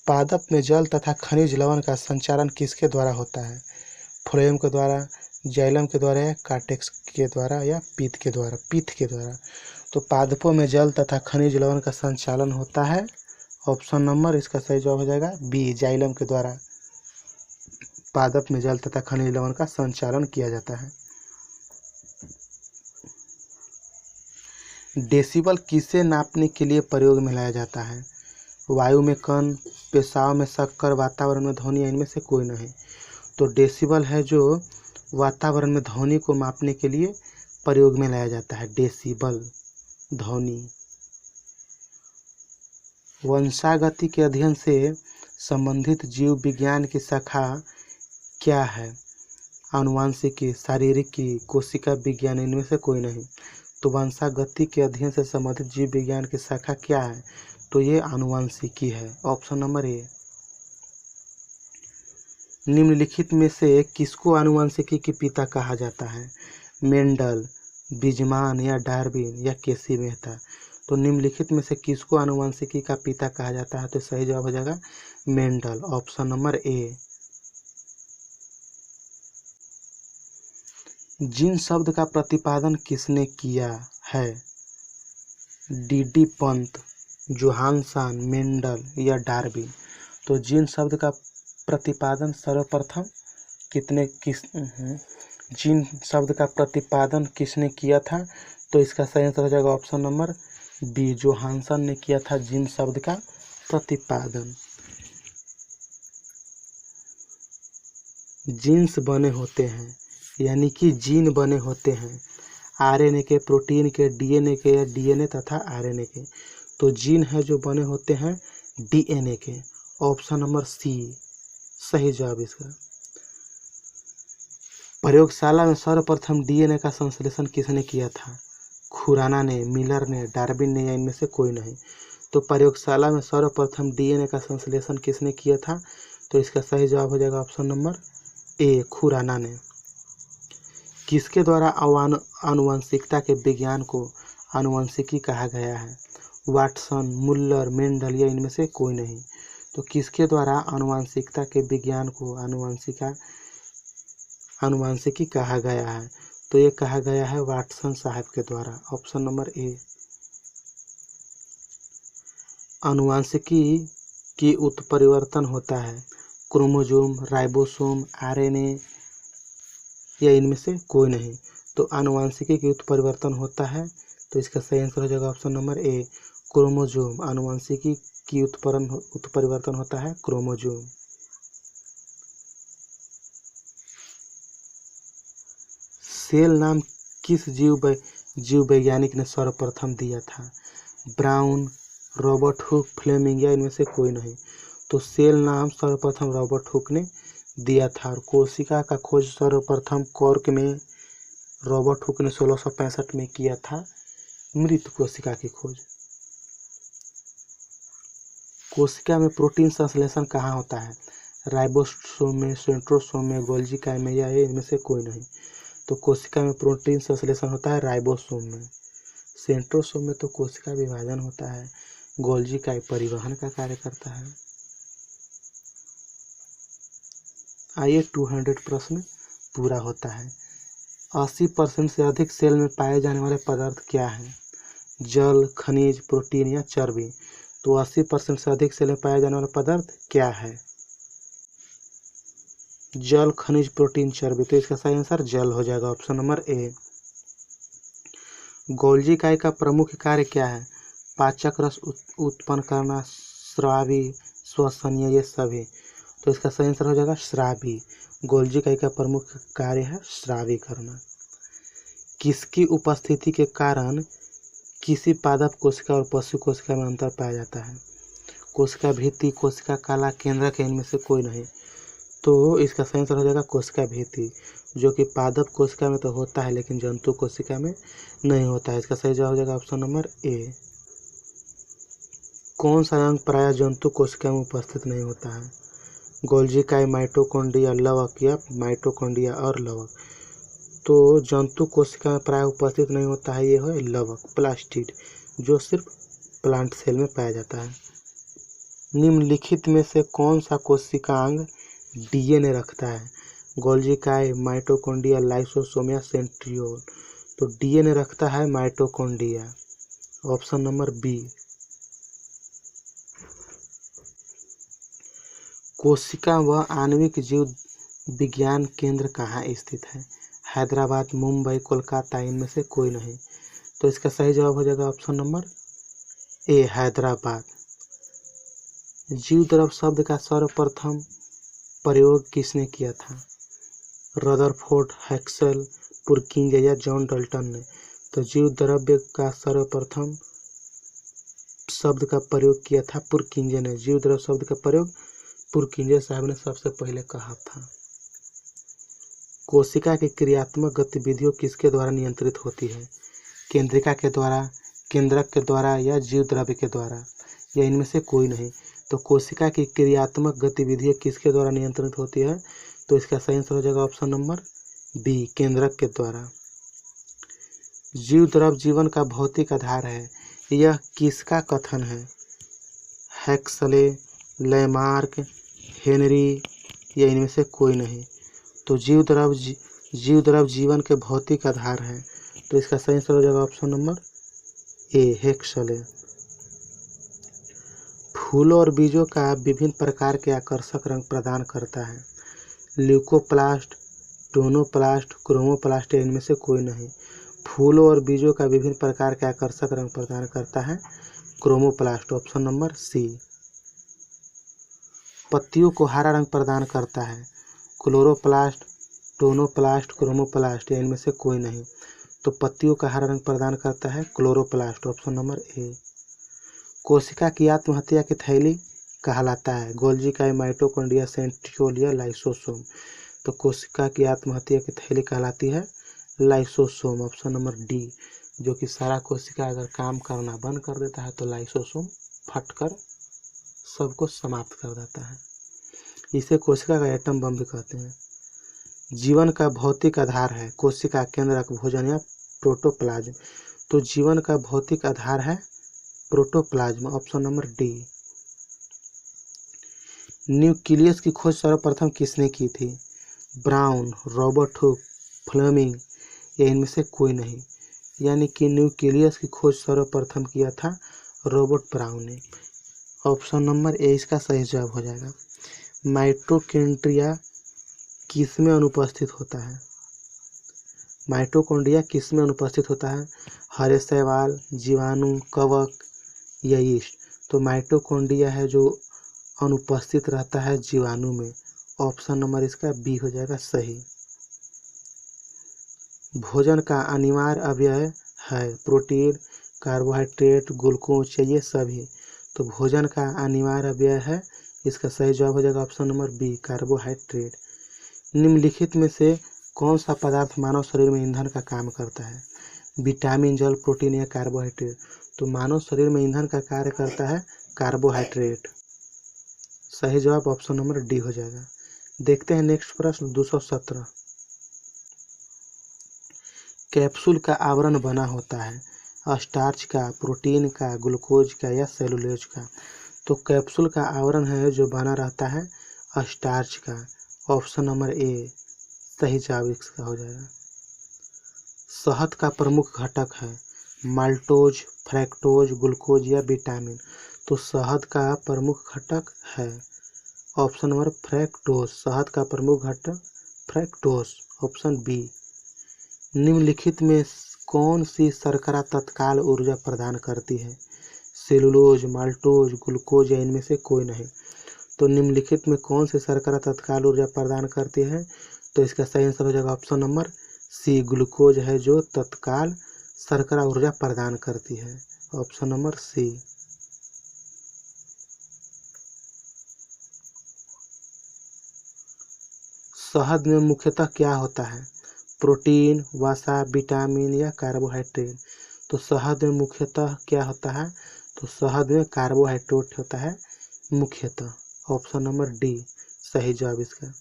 पादप में जल तथा खनिज लवण का संचारण किसके द्वारा होता है? फ्लोएम के द्वारा, जाइलम के द्वारा या कार्टेक्स के द्वारा या पीत के द्वारा। तो पादपों में जल तथा खनिज लवण का संचालन होता है, ऑप्शन नंबर इसका सही जवाब हो जाएगा बी, जाइलम के द्वारा पादप में जल तथा खनिज लवण का संचालन किया जाता है। डेसिबल किसे नापने के लिए प्रयोग में लाया जाता है? वायु में कण, पेशाब में शक्कर, वातावरण में ध्वनि, इनमें से कोई नहीं। तो डेसिबल है जो वातावरण में ध्वनि को मापने के लिए प्रयोग में लाया जाता है, डेसिबल ध्वनि। वंशागति के अध्ययन से संबंधित जीव विज्ञान की शाखा क्या है? आनुवांशिकी, शारीरिकी, कोशिका विज्ञान, इनमें से कोई नहीं। तो वंशागति के अध्ययन से संबंधित जीव विज्ञान की शाखा क्या है? तो ये आनुवांशिकी है, ऑप्शन नंबर ए। निम्नलिखित में से किसको आनुवांशिकी के पिता कहा जाता है? मेंडल, बीजमान या डार्विन या केसी मेहता। तो निम्नलिखित में से किसको आनुवांशिकी का पिता कहा जाता है? तो सही जवाब हो जाएगा मेंडल, ऑप्शन नंबर ए। जीन शब्द का प्रतिपादन किसने किया है? डी पंत, जोहानसन, मेंडल या डार्विन। तो जीन शब्द का प्रतिपादन सर्वप्रथम जीन शब्द का प्रतिपादन किसने किया था? तो इसका सही आंसर हो जाएगा ऑप्शन नंबर बी, जोहानसन ने किया था जीन शब्द का प्रतिपादन। जीन्स बने होते हैं, यानी कि जीन बने होते हैं आरएनए के, प्रोटीन के, डीएनए के या डीएनए तथा आरएनए के। तो जीन है जो बने होते हैं डीएनए के, ऑप्शन नंबर सी सही जवाब इसका। प्रयोगशाला में सर्वप्रथम डीएनए का संश्लेषण किसने किया था? खुराना ने, मिलर ने, डार्विन ने या इनमें से कोई नहीं। तो प्रयोगशाला में सर्वप्रथम डीएनए का संश्लेषण किसने किया था? तो इसका सही जवाब हो जाएगा ऑप्शन नंबर ए, खुराना ने। किसके द्वारा आनुवंशिकता के विज्ञान को आनुवंशिकी कहा गया है? वाटसन, मुल्लर, मेंडल या इनमें से कोई नहीं। तो किसके द्वारा आनुवंशिकता के विज्ञान को आनुवंशिकी कहा गया है? तो ये कहा गया है वाटसन साहब के द्वारा, ऑप्शन नंबर ए। आनुवंशिकी की उत्परिवर्तन होता है क्रोमोसोम, राइबोसोम, आरएनए या इनमें से कोई नहीं। तो आनुवंशिकी की उत्परिवर्तन होता है, तो इसका सही आंसर हो जाएगा ऑप्शन नंबर ए, क्रोमोसोम। आनुवंशिकी की उत्परिवर्तन होता है क्रोमोसोम। सेल नाम किस जीव वैज्ञानिक ने सर्वप्रथम दिया था? ब्राउन, रॉबर्ट हुक, फ्लेमिंग या इनमें से कोई नहीं। तो सेल नाम सर्वप्रथम रॉबर्ट हुक ने दिया था। और कोशिका का खोज सर्वप्रथम कॉर्क में रॉबर्ट हुक ने 1665 में किया था, मृत कोशिका की खोज। कोशिका में प्रोटीन संश्लेषण कहाँ होता है? राइबोसोम में, सेंट्रोसोम में, गोल्गी काइम में या इनमें से कोई नहीं। तो कोशिका में प्रोटीन संश्लेषण होता है राइबोसोम में। सेंट्रोसोम में तो कोशिका विभाजन होता है। गोल्जी काई परिवहन का कार्य करता है। आइए 200 प्रश्न पूरा होता है। 80% से अधिक सेल में पाए जाने वाले पदार्थ क्या हैं? जल, खनिज, प्रोटीन या चर्बी। तो 80% से अधिक सेल में पाया जाने वाला पदार्थ क्या है? जल, खनिज, प्रोटीन, चर्बी। तो इसका सही आंसर जल हो जाएगा, ऑप्शन नंबर ए। गोल्जी इकाई का प्रमुख कार्य क्या है? पाचक रस उत्पन्न करना, स्रावी, श्वसनीय, ये सभी। तो इसका सही आंसर हो जाएगा स्रावी। गोल्जी इकाई का प्रमुख कार्य है स्रावी करना। किसकी उपस्थिति के कारण किसी पादप कोशिका और पशु कोशिका में अंतर पाया जाता है? कोशिका भित्ति, कोशिका काला, केंद्रक, इनमें से कोई नहीं। तो इसका सही आंसर हो जाएगा कोशिका भित्ति, जो कि पादप कोशिका में तो होता है लेकिन जंतु कोशिका में नहीं होता है। इसका सही जवाब हो जाएगा ऑप्शन नंबर ए। कौन सा अंग प्रायः जंतु कोशिका में उपस्थित नहीं होता है? गोल्जी इकाई, माइटोकॉन्ड्रिया, लवक या माइटोकॉन्ड्रिया और लवक। तो जंतु कोशिका में प्रायः उपस्थित नहीं होता है, ये है लवक, प्लास्टिड, जो सिर्फ प्लांट सेल में पाया जाता है। निम्नलिखित में से कौन सा कोशिकांग डीएनए रखता है? गोल्जी इकाई, माइटोकॉन्ड्रिया, लाइसोसोम या सेंट्रियोल। तो डीएनए रखता है माइटोकॉन्ड्रिया, ऑप्शन नंबर बी। कोशिका व आणविक जीव विज्ञान केंद्र कहाँ स्थित है? हैदराबाद, मुंबई, कोलकाता, इनमें से कोई नहीं। तो इसका सही जवाब हो जाएगा ऑप्शन नंबर ए, हैदराबाद। जीव द्रव शब्द का सर्वप्रथम प्रयोग किसने किया था? रदरफोर्ड, हेक्सेल, पुरकिंजे या जॉन डल्टन ने। तो जीव द्रव्य का सर्वप्रथम शब्द का प्रयोग किया था पुरकिंजे ने। जीव द्रव शब्द का प्रयोग पुरकिंजे साहब ने सबसे पहले कहा था। कोशिका की क्रियात्मक गतिविधियों किसके द्वारा नियंत्रित होती है? केंद्रिका के द्वारा, केंद्रक के द्वारा या जीव द्रव्य के द्वारा, या इनमें से कोई नहीं। तो कोशिका की क्रियात्मक गतिविधियाँ किसके द्वारा नियंत्रित होती है? तो इसका सही आंसर हो जाएगा ऑप्शन नंबर बी, केंद्रक के द्वारा। जीव द्रव जीवन का भौतिक आधार है, यह किसका कथन है? हेक्सले, लैमार्क, हेनरी, या इनमें से कोई नहीं। तो जीव द्रव जीवन के भौतिक आधार है। तो इसका सही आंसर हो जाएगा ऑप्शन नंबर ए, हेक्सले। फूलों और बीजों का विभिन्न प्रकार के आकर्षक रंग प्रदान करता है। ल्यूकोप्लास्ट, टोनोप्लास्ट, क्रोमोप्लास्ट, इनमें से कोई नहीं। फूलों और बीजों का विभिन्न प्रकार के आकर्षक रंग प्रदान करता है क्रोमोप्लास्ट, ऑप्शन नंबर सी। पत्तियों को हरा रंग प्रदान करता है। क्लोरोप्लास्ट, टोनोप्लास्ट, क्रोमोप्लास्ट, या इनमें से कोई नहीं। तो पत्तियों का हरा रंग प्रदान करता है क्लोरोप्लास्ट, ऑप्शन नंबर ए। कोशिका की आत्महत्या की थैली कहलाता है? गोल्जी इकाई, माइटोकॉन्ड्रिया, सेंट्रियोल या लाइसोसोम। तो कोशिका की आत्महत्या की थैली कहलाती है लाइसोसोम, ऑप्शन नंबर डी, जो कि सारा कोशिका अगर काम करना बंद कर देता है तो लाइसोसोम फटकर सबको समाप्त कर देता है। इसे कोशिका का एटम बम भी कहते हैं। जीवन का भौतिक आधार है कोशिका, केंद्रक, भोजन या प्रोटोप्लाज्म। तो जीवन का भौतिक आधार है protoplasm, option number D. Nucleus की खोज सर्वप्रथम किसने की थी? ब्राउन, रॉबर्ट हुक, फ्लेमिंग, या इनमें से कोई नहीं। यानी कि न्यूक्लियस की खोज सर्वप्रथम किया था रॉबर्ट ब्राउन ने, ऑप्शन नंबर ए इसका सही जवाब हो जाएगा। माइटोकॉन्ड्रिया किसमें अनुपस्थित होता है? माइटोकॉन्ड्रिया किसमें अनुपस्थित होता है? हरे शैवाल, जीवाणु, कवक या यीस्ट। तो माइटोकॉन्ड्रिया है जो अनुपस्थित रहता है जीवाणु में, ऑप्शन नंबर इसका बी हो जाएगा सही। भोजन का अनिवार्य अवयव है प्रोटीन, कार्बोहाइड्रेट, ग्लूकोज, ये सभी। तो भोजन का अनिवार्य अवयव है, इसका सही जवाब हो जाएगा ऑप्शन नंबर बी, कार्बोहाइड्रेट। निम्नलिखित में से कौन सा पदार्थ मानव शरीर में ईंधन का काम करता है? विटामिन, जल, प्रोटीन या कार्बोहाइड्रेट। तो मानव शरीर में ईंधन का कार्य करता है कार्बोहाइड्रेट। सही जवाब ऑप्शन नंबर डी हो जाएगा। देखते हैं नेक्स्ट प्रश्न 217। कैप्सूल का आवरण बना होता है स्टार्च का, प्रोटीन का, ग्लूकोज का या सेलुलोज का। तो कैप्सूल का आवरण है जो बना रहता है स्टार्च का। ऑप्शन नंबर ए सही जवाब इसका हो जाएगा। शहद का प्रमुख घटक है माल्टोज, फ्रैक्टोज, ग्लूकोज या विटामिन। तो शहद का प्रमुख घटक है ऑप्शन नंबर फ्रैक्टोज। शहद का प्रमुख घटक फ्रैक्टोज, ऑप्शन बी। निम्नलिखित में कौन सी शर्करा तत्काल ऊर्जा प्रदान करती है? सेलुलोज, माल्टोज, ग्लूकोज या इनमें से कोई नहीं। तो निम्नलिखित में कौन सी शर्करा तत्काल ऊर्जा प्रदान करती है? तो इसका सही आंसर हो जाएगा ऑप्शन नंबर सी, ग्लूकोज है जो तत्काल शर्करा ऊर्जा प्रदान करती है। Option number C. शहद में मुख्यतः क्या होता है? प्रोटीन, वसा, विटामिन या कार्बोहाइड्रेट। तो शहद में मुख्यतः क्या होता है? तो शहद में कार्बोहाइड्रेट होता है मुख्यतः। ऑप्शन नंबर डी सही जवाब इसका।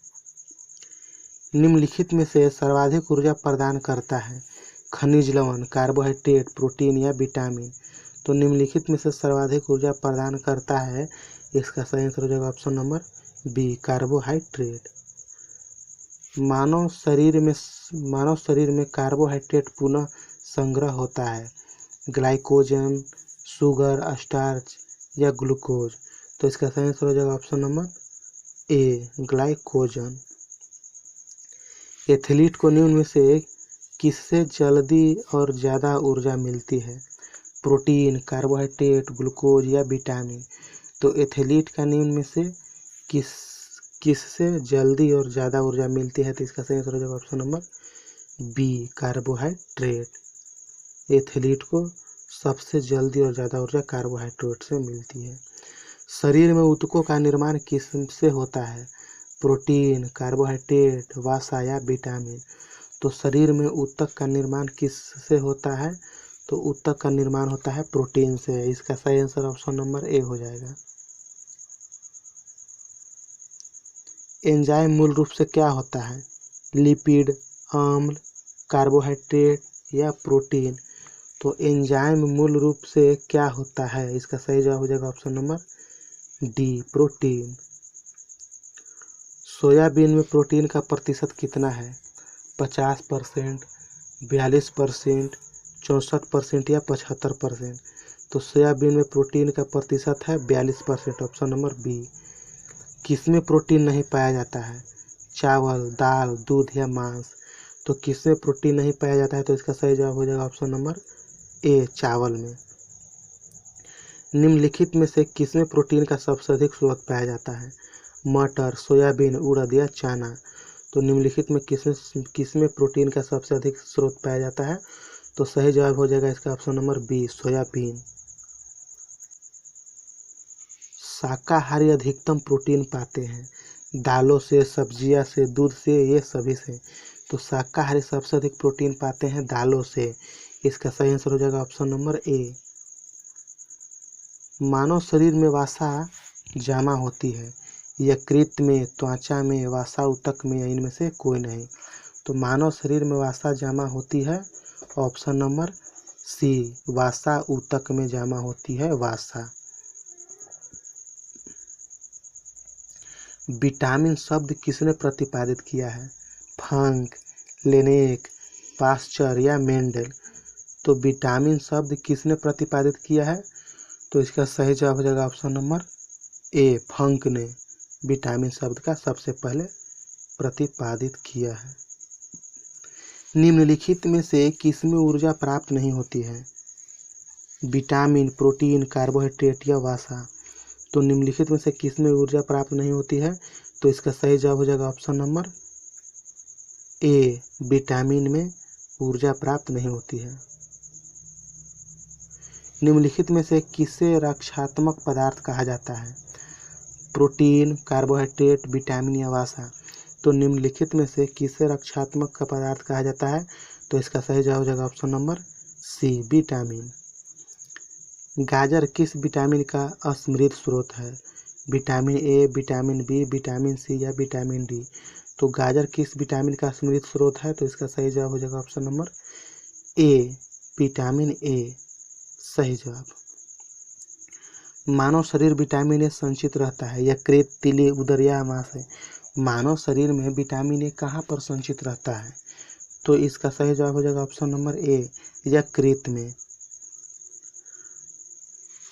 निम्नलिखित में से सर्वाधिक ऊर्जा प्रदान करता है खनिज लवण, कार्बोहाइड्रेट, प्रोटीन या विटामिन। तो निम्नलिखित में से सर्वाधिक ऊर्जा प्रदान करता है, इसका सही आंसर हो जाएगा ऑप्शन नंबर बी, कार्बोहाइड्रेट। मानव शरीर में कार्बोहाइड्रेट पुनः संग्रह होता है ग्लाइकोजन, शुगर, स्टार्च या ग्लूकोज। तो इसका सही आंसर हो जाएगा ऑप्शन नंबर ए, ग्लाइकोजन। एथलीट को निम्न में से किससे जल्दी और ज़्यादा ऊर्जा मिलती है? प्रोटीन, कार्बोहाइड्रेट, ग्लूकोज या विटामिन। तो एथलीट का निम्न में से किससे जल्दी और ज़्यादा ऊर्जा मिलती है? तो इसका सही आंसर हो जाएगा option number B, carbohydrate. Athlete को सबसे जल्दी और ज़्यादा ऊर्जा कार्बोहाइड्रेट से मिलती है। शरीर में ऊतकों का निर्माण किससे होता है? प्रोटीन, कार्बोहाइड्रेट, वसा या विटामिन। तो शरीर में ऊतक का निर्माण किससे होता है? तो ऊतक का निर्माण होता है प्रोटीन से। इसका सही आंसर ऑप्शन नंबर ए हो जाएगा। एंजाइम मूल रूप से क्या होता है? लिपिड, अम्ल, कार्बोहाइड्रेट या प्रोटीन। तो एंजाइम मूल रूप से क्या होता है? इसका सही जवाब हो जाएगा option number D, protein. Soybean में प्रोटीन का प्रतिशत कितना है? 50%, 42%, 64% या 75%। तो सोयाबीन में प्रोटीन का प्रतिशत है 42%, ऑप्शन नंबर बी। किसमें प्रोटीन नहीं पाया जाता है? चावल, दाल, दूध या मांस। तो किसमें प्रोटीन नहीं पाया जाता है? तो इसका सही जवाब हो जाएगा ऑप्शन नंबर ए, चावल में। निम्नलिखित में से किसमें प्रोटीन का सबसे अधिक स्रोत पाया जाता है? मटर, सोयाबीन, उड़द या चना। तो निम्नलिखित में किसमें प्रोटीन का सबसे अधिक स्रोत पाया जाता है? तो सही जवाब हो जाएगा इसका ऑप्शन नंबर बी, सोयाबीन। शाकाहारी अधिकतम प्रोटीन पाते हैं दालों से, सब्जियां से, दूध से, ये सभी से। तो शाकाहारी सबसे अधिक प्रोटीन पाते हैं दालों से। इसका सही आंसर हो जाएगा ऑप्शन नंबर ए। मानव शरीर में वसा जमा होती है यकृत में, त्वचा में, वसा ऊतक में या इनमें से कोई नहीं। तो मानव शरीर में वसा जमा होती है ऑप्शन नंबर सी, वसा ऊतक में जमा होती है वसा। विटामिन शब्द किसने प्रतिपादित किया है? फंक, लेनेक, पास्चर या मेंडल। तो विटामिन शब्द किसने प्रतिपादित किया है? तो इसका सही जवाब हो जाएगा ऑप्शन नंबर ए, फंक ने विटामिन शब्द का सबसे पहले प्रतिपादित किया है। निम्नलिखित में से किसमें ऊर्जा प्राप्त नहीं होती है? विटामिन, प्रोटीन, कार्बोहाइड्रेट या वसा। तो निम्नलिखित में से किसमें ऊर्जा प्राप्त नहीं होती है? तो इसका सही जवाब हो जाएगा ऑप्शन नंबर ए, विटामिन में ऊर्जा प्राप्त नहीं होती है। निम्नलिखित में से किसे रक्षात्मक पदार्थ कहा जाता है? प्रोटीन, कार्बोहाइड्रेट, विटामिन या वसा। तो निम्नलिखित में से किसे रक्षात्मक का पदार्थ कहा जाता है? तो इसका सही जवाब हो जाएगा ऑप्शन नंबर सी, विटामिन। गाजर किस विटामिन का असमृद्ध स्रोत है? Vitamin A, vitamin B, vitamin C या विटामिन डी। तो गाजर किस विटामिन का असमृद्ध स्रोत है? तो इसका सही जवाब हो जाएगा option number A, vitamin A. सही जवाब। मानव शरीर विटामिन ए संचित रहता है। यकृत, तिल, उदर या आमाशय। मानव शरीर में विटामिन ए कहाँ पर संचित रहता है? तो इसका सही जवाब हो जाएगा ऑप्शन नंबर ए, यकृत में।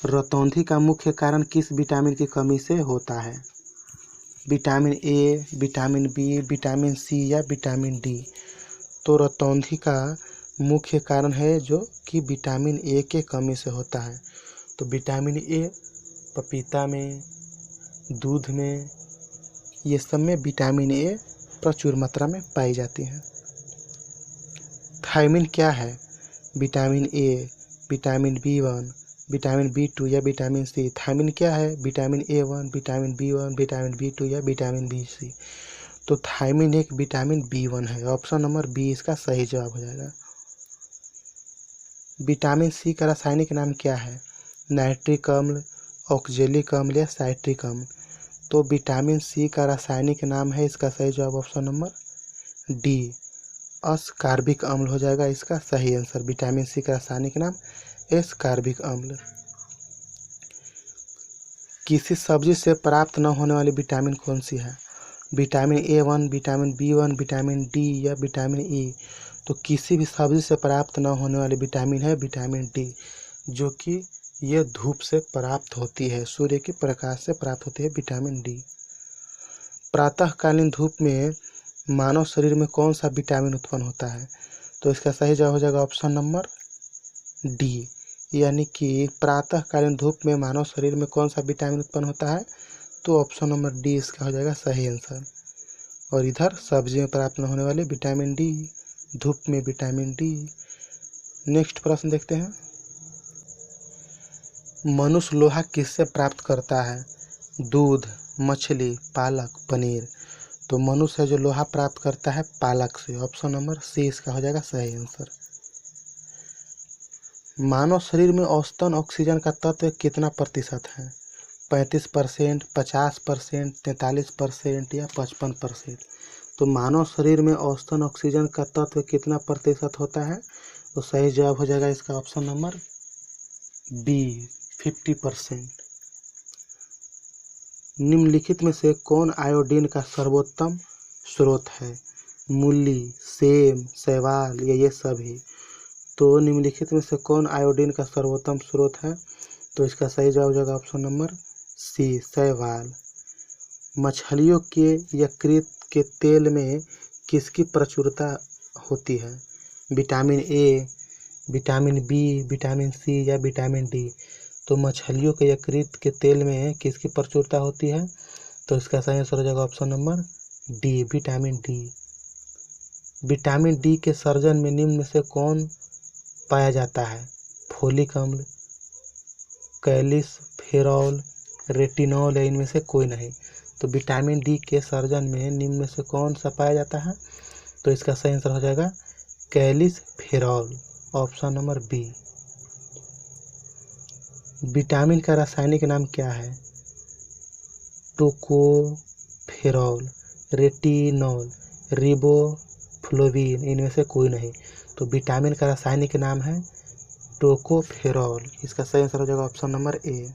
रतौंधी का मुख्य कारण किस विटामिन की कमी से होता है? Vitamin A, vitamin B, vitamin C या विटामिन डी। तो रतौंधी का मुख्य कारण है जो कि विटामिन ए के कमी से होता है। तो विटामिन ए पपीता में, दूध में, ये सब में विटामिन ए प्रचुर मात्रा में पाई जाती है। थायमिन क्या है? विटामिन ए, विटामिन बी1, विटामिन बी2 या विटामिन सी। थायमिन क्या है? विटामिन ए1, विटामिन बी1, विटामिन बी2 या विटामिन बी सी। तो थायमिन एक विटामिन बी1 है। ऑप्शन नंबर बी इसका सही जवाब हो जाएगा। विटामिन सी का रासायनिक नाम क्या है? नाइट्रिक अम्ल, ऑक्जेलिक अम्ल या साइट्रिक अम्ल। तो विटामिन सी का रासायनिक नाम है, इसका सही जवाब ऑप्शन नंबर डी, असकार्बिक अम्ल हो जाएगा इसका सही आंसर। विटामिन सी का रासायनिक नाम एसकार्बिक अम्ल। किसी सब्जी से प्राप्त न होने वाली विटामिन कौन सी है? विटामिन ए1, विटामिन बी1, विटामिन डी या विटामिन ई। तो किसी भी सब्जी से प्राप्त न होने वाली विटामिन है विटामिन डी, जो कि यह धूप से प्राप्त होती है, सूर्य के प्रकाश से प्राप्त होती है विटामिन डी। प्रातःकालीन धूप में मानव शरीर में कौन सा विटामिन उत्पन्न होता है? तो इसका सही जवाब हो जाएगा ऑप्शन नंबर डी, यानी कि प्रातःकालीन धूप में मानव शरीर में कौन सा विटामिन उत्पन्न होता है? तो ऑप्शन नंबर डी इसका हो जाएगा सही आंसर। और इधर सब्जी में प्राप्त न होने वाले विटामिन डी, धूप में विटामिन डी। नेक्स्ट प्रश्न देखते हैं। मनुष्य लोहा किससे प्राप्त करता है? दूध, मछली, पालक, पनीर। तो मनुष्य है जो लोहा प्राप्त करता है पालक से। ऑप्शन नंबर सी इसका हो जाएगा सही आंसर। मानव शरीर में औसतन ऑक्सीजन का तत्व कितना प्रतिशत है? 35%, 50%, 43% या 55%। तो मानव शरीर में औसतन ऑक्सीजन का तत्व कितना प्रतिशत होता है? तो सही जवाब हो जाएगा इसका ऑप्शन नंबर बी, 50%। निम्नलिखित में से कौन आयोडीन का सर्वोत्तम स्रोत है? मूली, सेम, शैवाल या ये सभी। तो निम्नलिखित में से कौन आयोडीन का सर्वोत्तम स्रोत है? तो इसका सही जवाब हो जाएगा ऑप्शन नंबर सी, शैवाल। मछलियों के यकृत के तेल में किसकी प्रचुरता होती है? Vitamin A, vitamin B, vitamin C या विटामिन डी। तो मछलियों के यकृत के तेल में किसकी प्रचुरता होती है? तो इसका सही आंसर हो जाएगा option number D, vitamin D. Vitamin D के सर्जन में निम्न में से कौन पाया जाता है? फोलिक अम्ल, कैल्शियम, फेरॉल, रेटिनॉल या इनमें से कोई नहीं। तो विटामिन डी के सर्जन में निम्न में से कौन सा पाया जाता है? तो इसका सही आंसर हो जाएगा calciferol, option number B. Vitamin का रासायनिक नाम क्या है? टोकोफेरॉल, रेटिनॉल, रिबोफ्लोविन, इनमें से कोई नहीं। तो विटामिन का रासायनिक नाम है टोकोफेरॉल। इसका सही आंसर हो जाएगा ऑप्शन नंबर ए।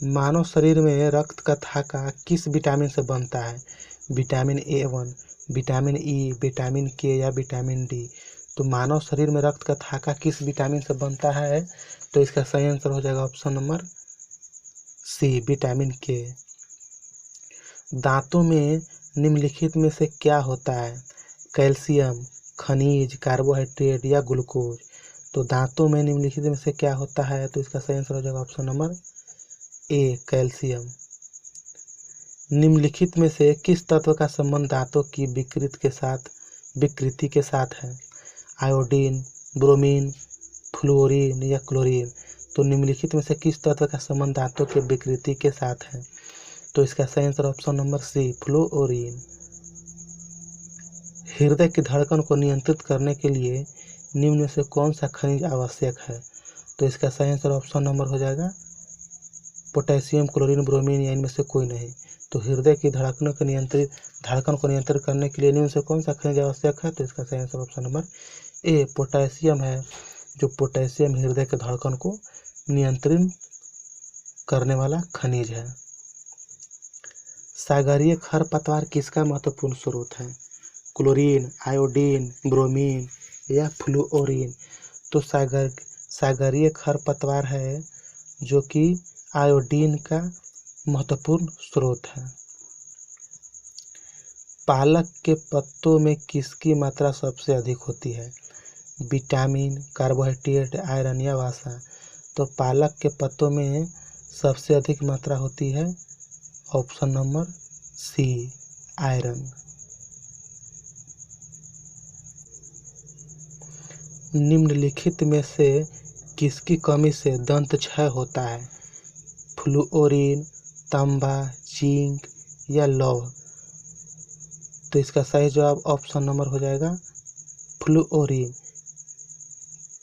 मानव शरीर में रक्त का थाका किस विटामिन से बनता है? विटामिन ए1, विटामिन ई, विटामिन के या विटामिन डी। तो मानव शरीर में रक्त का थाका किस विटामिन से बनता है? तो इसका सही आंसर हो जाएगा ऑप्शन नंबर सी, विटामिन के। दांतों में निम्नलिखित में से क्या होता है? कैल्शियम, खनिज, कार्बोहाइड्रेट या ग्लूकोज। तो दांतों में निम्नलिखित में से क्या होता है? तो इसका सही आंसर हो जाएगा ऑप्शन नंबर ए, कैल्शियम। निम्नलिखित में से किस तत्व का संबंध दांतों की विकृति के साथ है? आयोडीन, ब्रोमीन, फ्लोरीन या क्लोरीन। तो निम्नलिखित में से किस तत्व का संबंध दांतों के विकृति के साथ है? तो इसका सही answer option number C, fluorine. हृदय की धड़कन को नियंत्रित करने के लिए निम्न में से कौन सा खनिज आवश्यक है? तो इसका सही आंसर ऑप्शन नंबर हो जाएगा पोटेशियम, क्लोरीन, ब्रोमीन या इनमें से कोई नहीं। तो हृदय की धड़कन को नियंत्रित करने के लिए निम्न से कौन सा खनिज आवश्यक है? तो इसका सही आंसर ऑप्शन नंबर ए पोटेशियम है, जो पोटेशियम हृदय के धड़कन को नियंत्रित करने वाला खनिज है। सागरीय खरपतवार किसका महत्वपूर्ण स्रोत है? क्लोरीन, आयोडीन, ब्रोमीन या फ्लूओरीन? तो सागरीय खरपतवार है जो कि आयोडीन का महत्वपूर्ण स्रोत है। पालक के पत्तों में किसकी मात्रा सबसे अधिक होती है? विटामिन, कार्बोहाइड्रेट, आयरन या वसा? तो पालक के पत्तों में सबसे अधिक मात्रा होती है ऑप्शन नंबर सी, आयरन। निम्नलिखित में से किसकी कमी से दंत क्षय होता है? फ्लूओरीन, तांबा, जिंक या लौह? तो इसका सही जवाब ऑप्शन नंबर हो जाएगा फ्लूओरीन।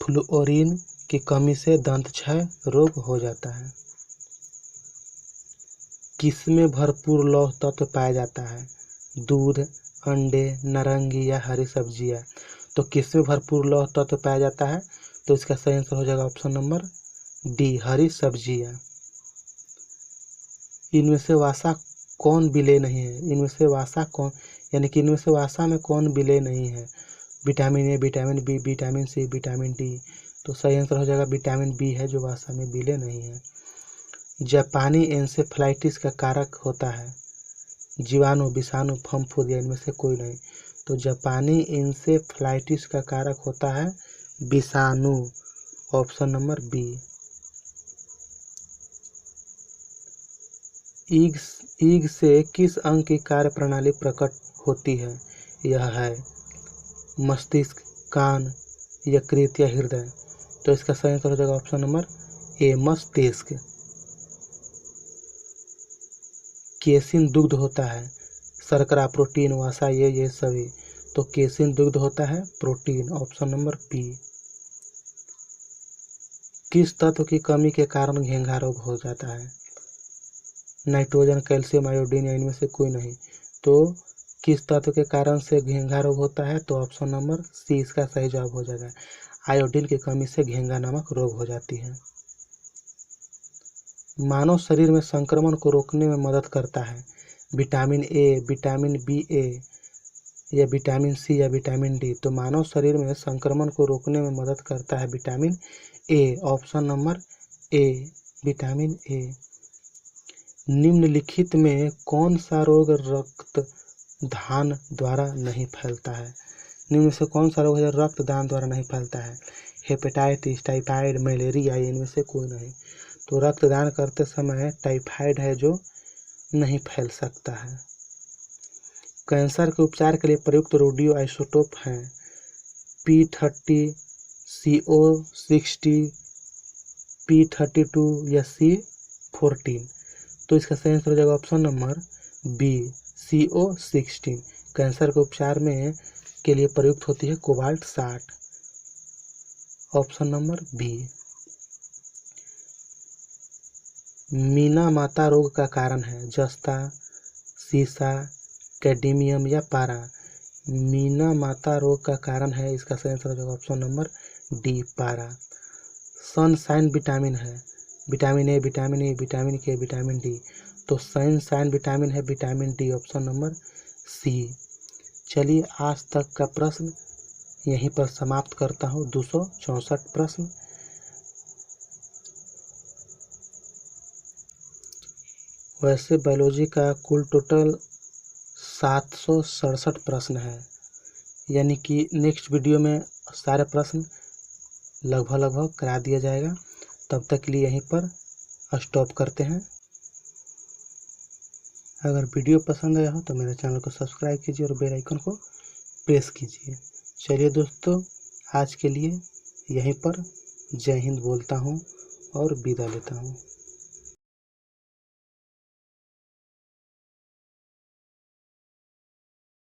फ्लूओरीन की कमी से दंत क्षय रोग हो जाता है। किसमें भरपूर लौह तत्व पाया जाता है? दूध, अंडे, नारंगी या हरी सब्जियां? तो किसमें भरपूर लौह तत्व पाया जाता है? तो इसका सही आंसर हो जाएगा ऑप्शन नंबर डी, हरी सब्जियां। इनमें से वसा कौन विलेय नहीं है? इनमें से वसा कौन, यानी कि इनमें से वसा में कौन विलेय नहीं है? Vitamin A, vitamin B, vitamin C, vitamin D? तो सही आंसर हो जाएगा विटामिन बी है जो वसा में विलेय नहीं है। जापानी एन्सेफेलाइटिस का कारक होता है जीवाणु, विषाणु, फफूंद या इनमें से कोई नहीं? तो जापानी एन्सेफेलाइटिस का कारक होता है विषाणु, ऑप्शन नंबर बी। ईग से किस अंग की कार्यप्रणाली प्रकट होती है? यह है मस्तिष्क, कान, यकृत या हृदय? तो इसका सही आंसर हो जाएगा ऑप्शन नंबर ए, मस्तिष्क। केसिन दुग्ध होता है शर्करा, प्रोटीन, वसा ये सभी? तो केसिन दुग्ध होता है प्रोटीन, ऑप्शन नंबर बी। किस तत्व की कमी के कारण घेंघा रोग हो जाता है? नाइट्रोजन, कैल्शियम, आयोडीन या इनमें से कोई नहीं? तो किस तत्व के कारण से घेंघा रोग होता है? तो ऑप्शन नंबर सी इसका सही जवाब हो जाएगा। आयोडीन की कमी से घेंघा नामक रोग हो जाती है। मानव शरीर में संक्रमण को रोकने में मदद करता है विटामिन ए, विटामिन बी ए या विटामिन सी या विटामिन डी? तो मानव शरीर में संक्रमण को रोकने में मदद करता है vitamin A, option number A, vitamin A. निम्नलिखित में कौन सा रोग रक्तदान द्वारा नहीं फैलता है? निम्न से कौन सा रोग है रक्तदान द्वारा नहीं फैलता है? हेपेटाइटिस, टाइफाइड, मलेरिया, इनमें से कोई नहीं? तो रक्तदान करते समय टाइफाइड है जो नहीं फैल सकता है। कैंसर के उपचार के लिए प्रयुक्त रेडियो आइसोटोप हैं P30, CO60, P32 या C14? तो इसका सही आंसर हो जाएगा option number B, CO16। Cancer के उपचार में के लिए प्रयुक्त होती है cobalt 60, option number B. Minamata रोग का कारण है जस्ता, सीसा, कैडमियम या पारा? मीना माता रोग का कारण है, इसका सही आंसर हो जाएगा ऑप्शन नंबर डी, पारा। सनशाइन विटामिन है vitamin A, vitamin E, vitamin K, vitamin D? तो सनशाइन विटामिन है vitamin D, option number C. चलिए आज तक का प्रश्न यहीं पर समाप्त करता हूँ। 264 प्रश्न। वैसे बायोलॉजी का कुल टोटल 767 प्रश्न है, यानी कि नेक्स्ट वीडियो में सारे प्रश्न लगभग करा दिया जाएगा। तब तक के लिए यहीं पर स्टॉप करते हैं। अगर वीडियो पसंद आया हो तो मेरे चैनल को सब्सक्राइब कीजिए और बेल आइकन को प्रेस कीजिए। चलिए दोस्तों, आज के लिए यहीं पर जय हिंद बोलता हूँ और विदा लेता हूँ।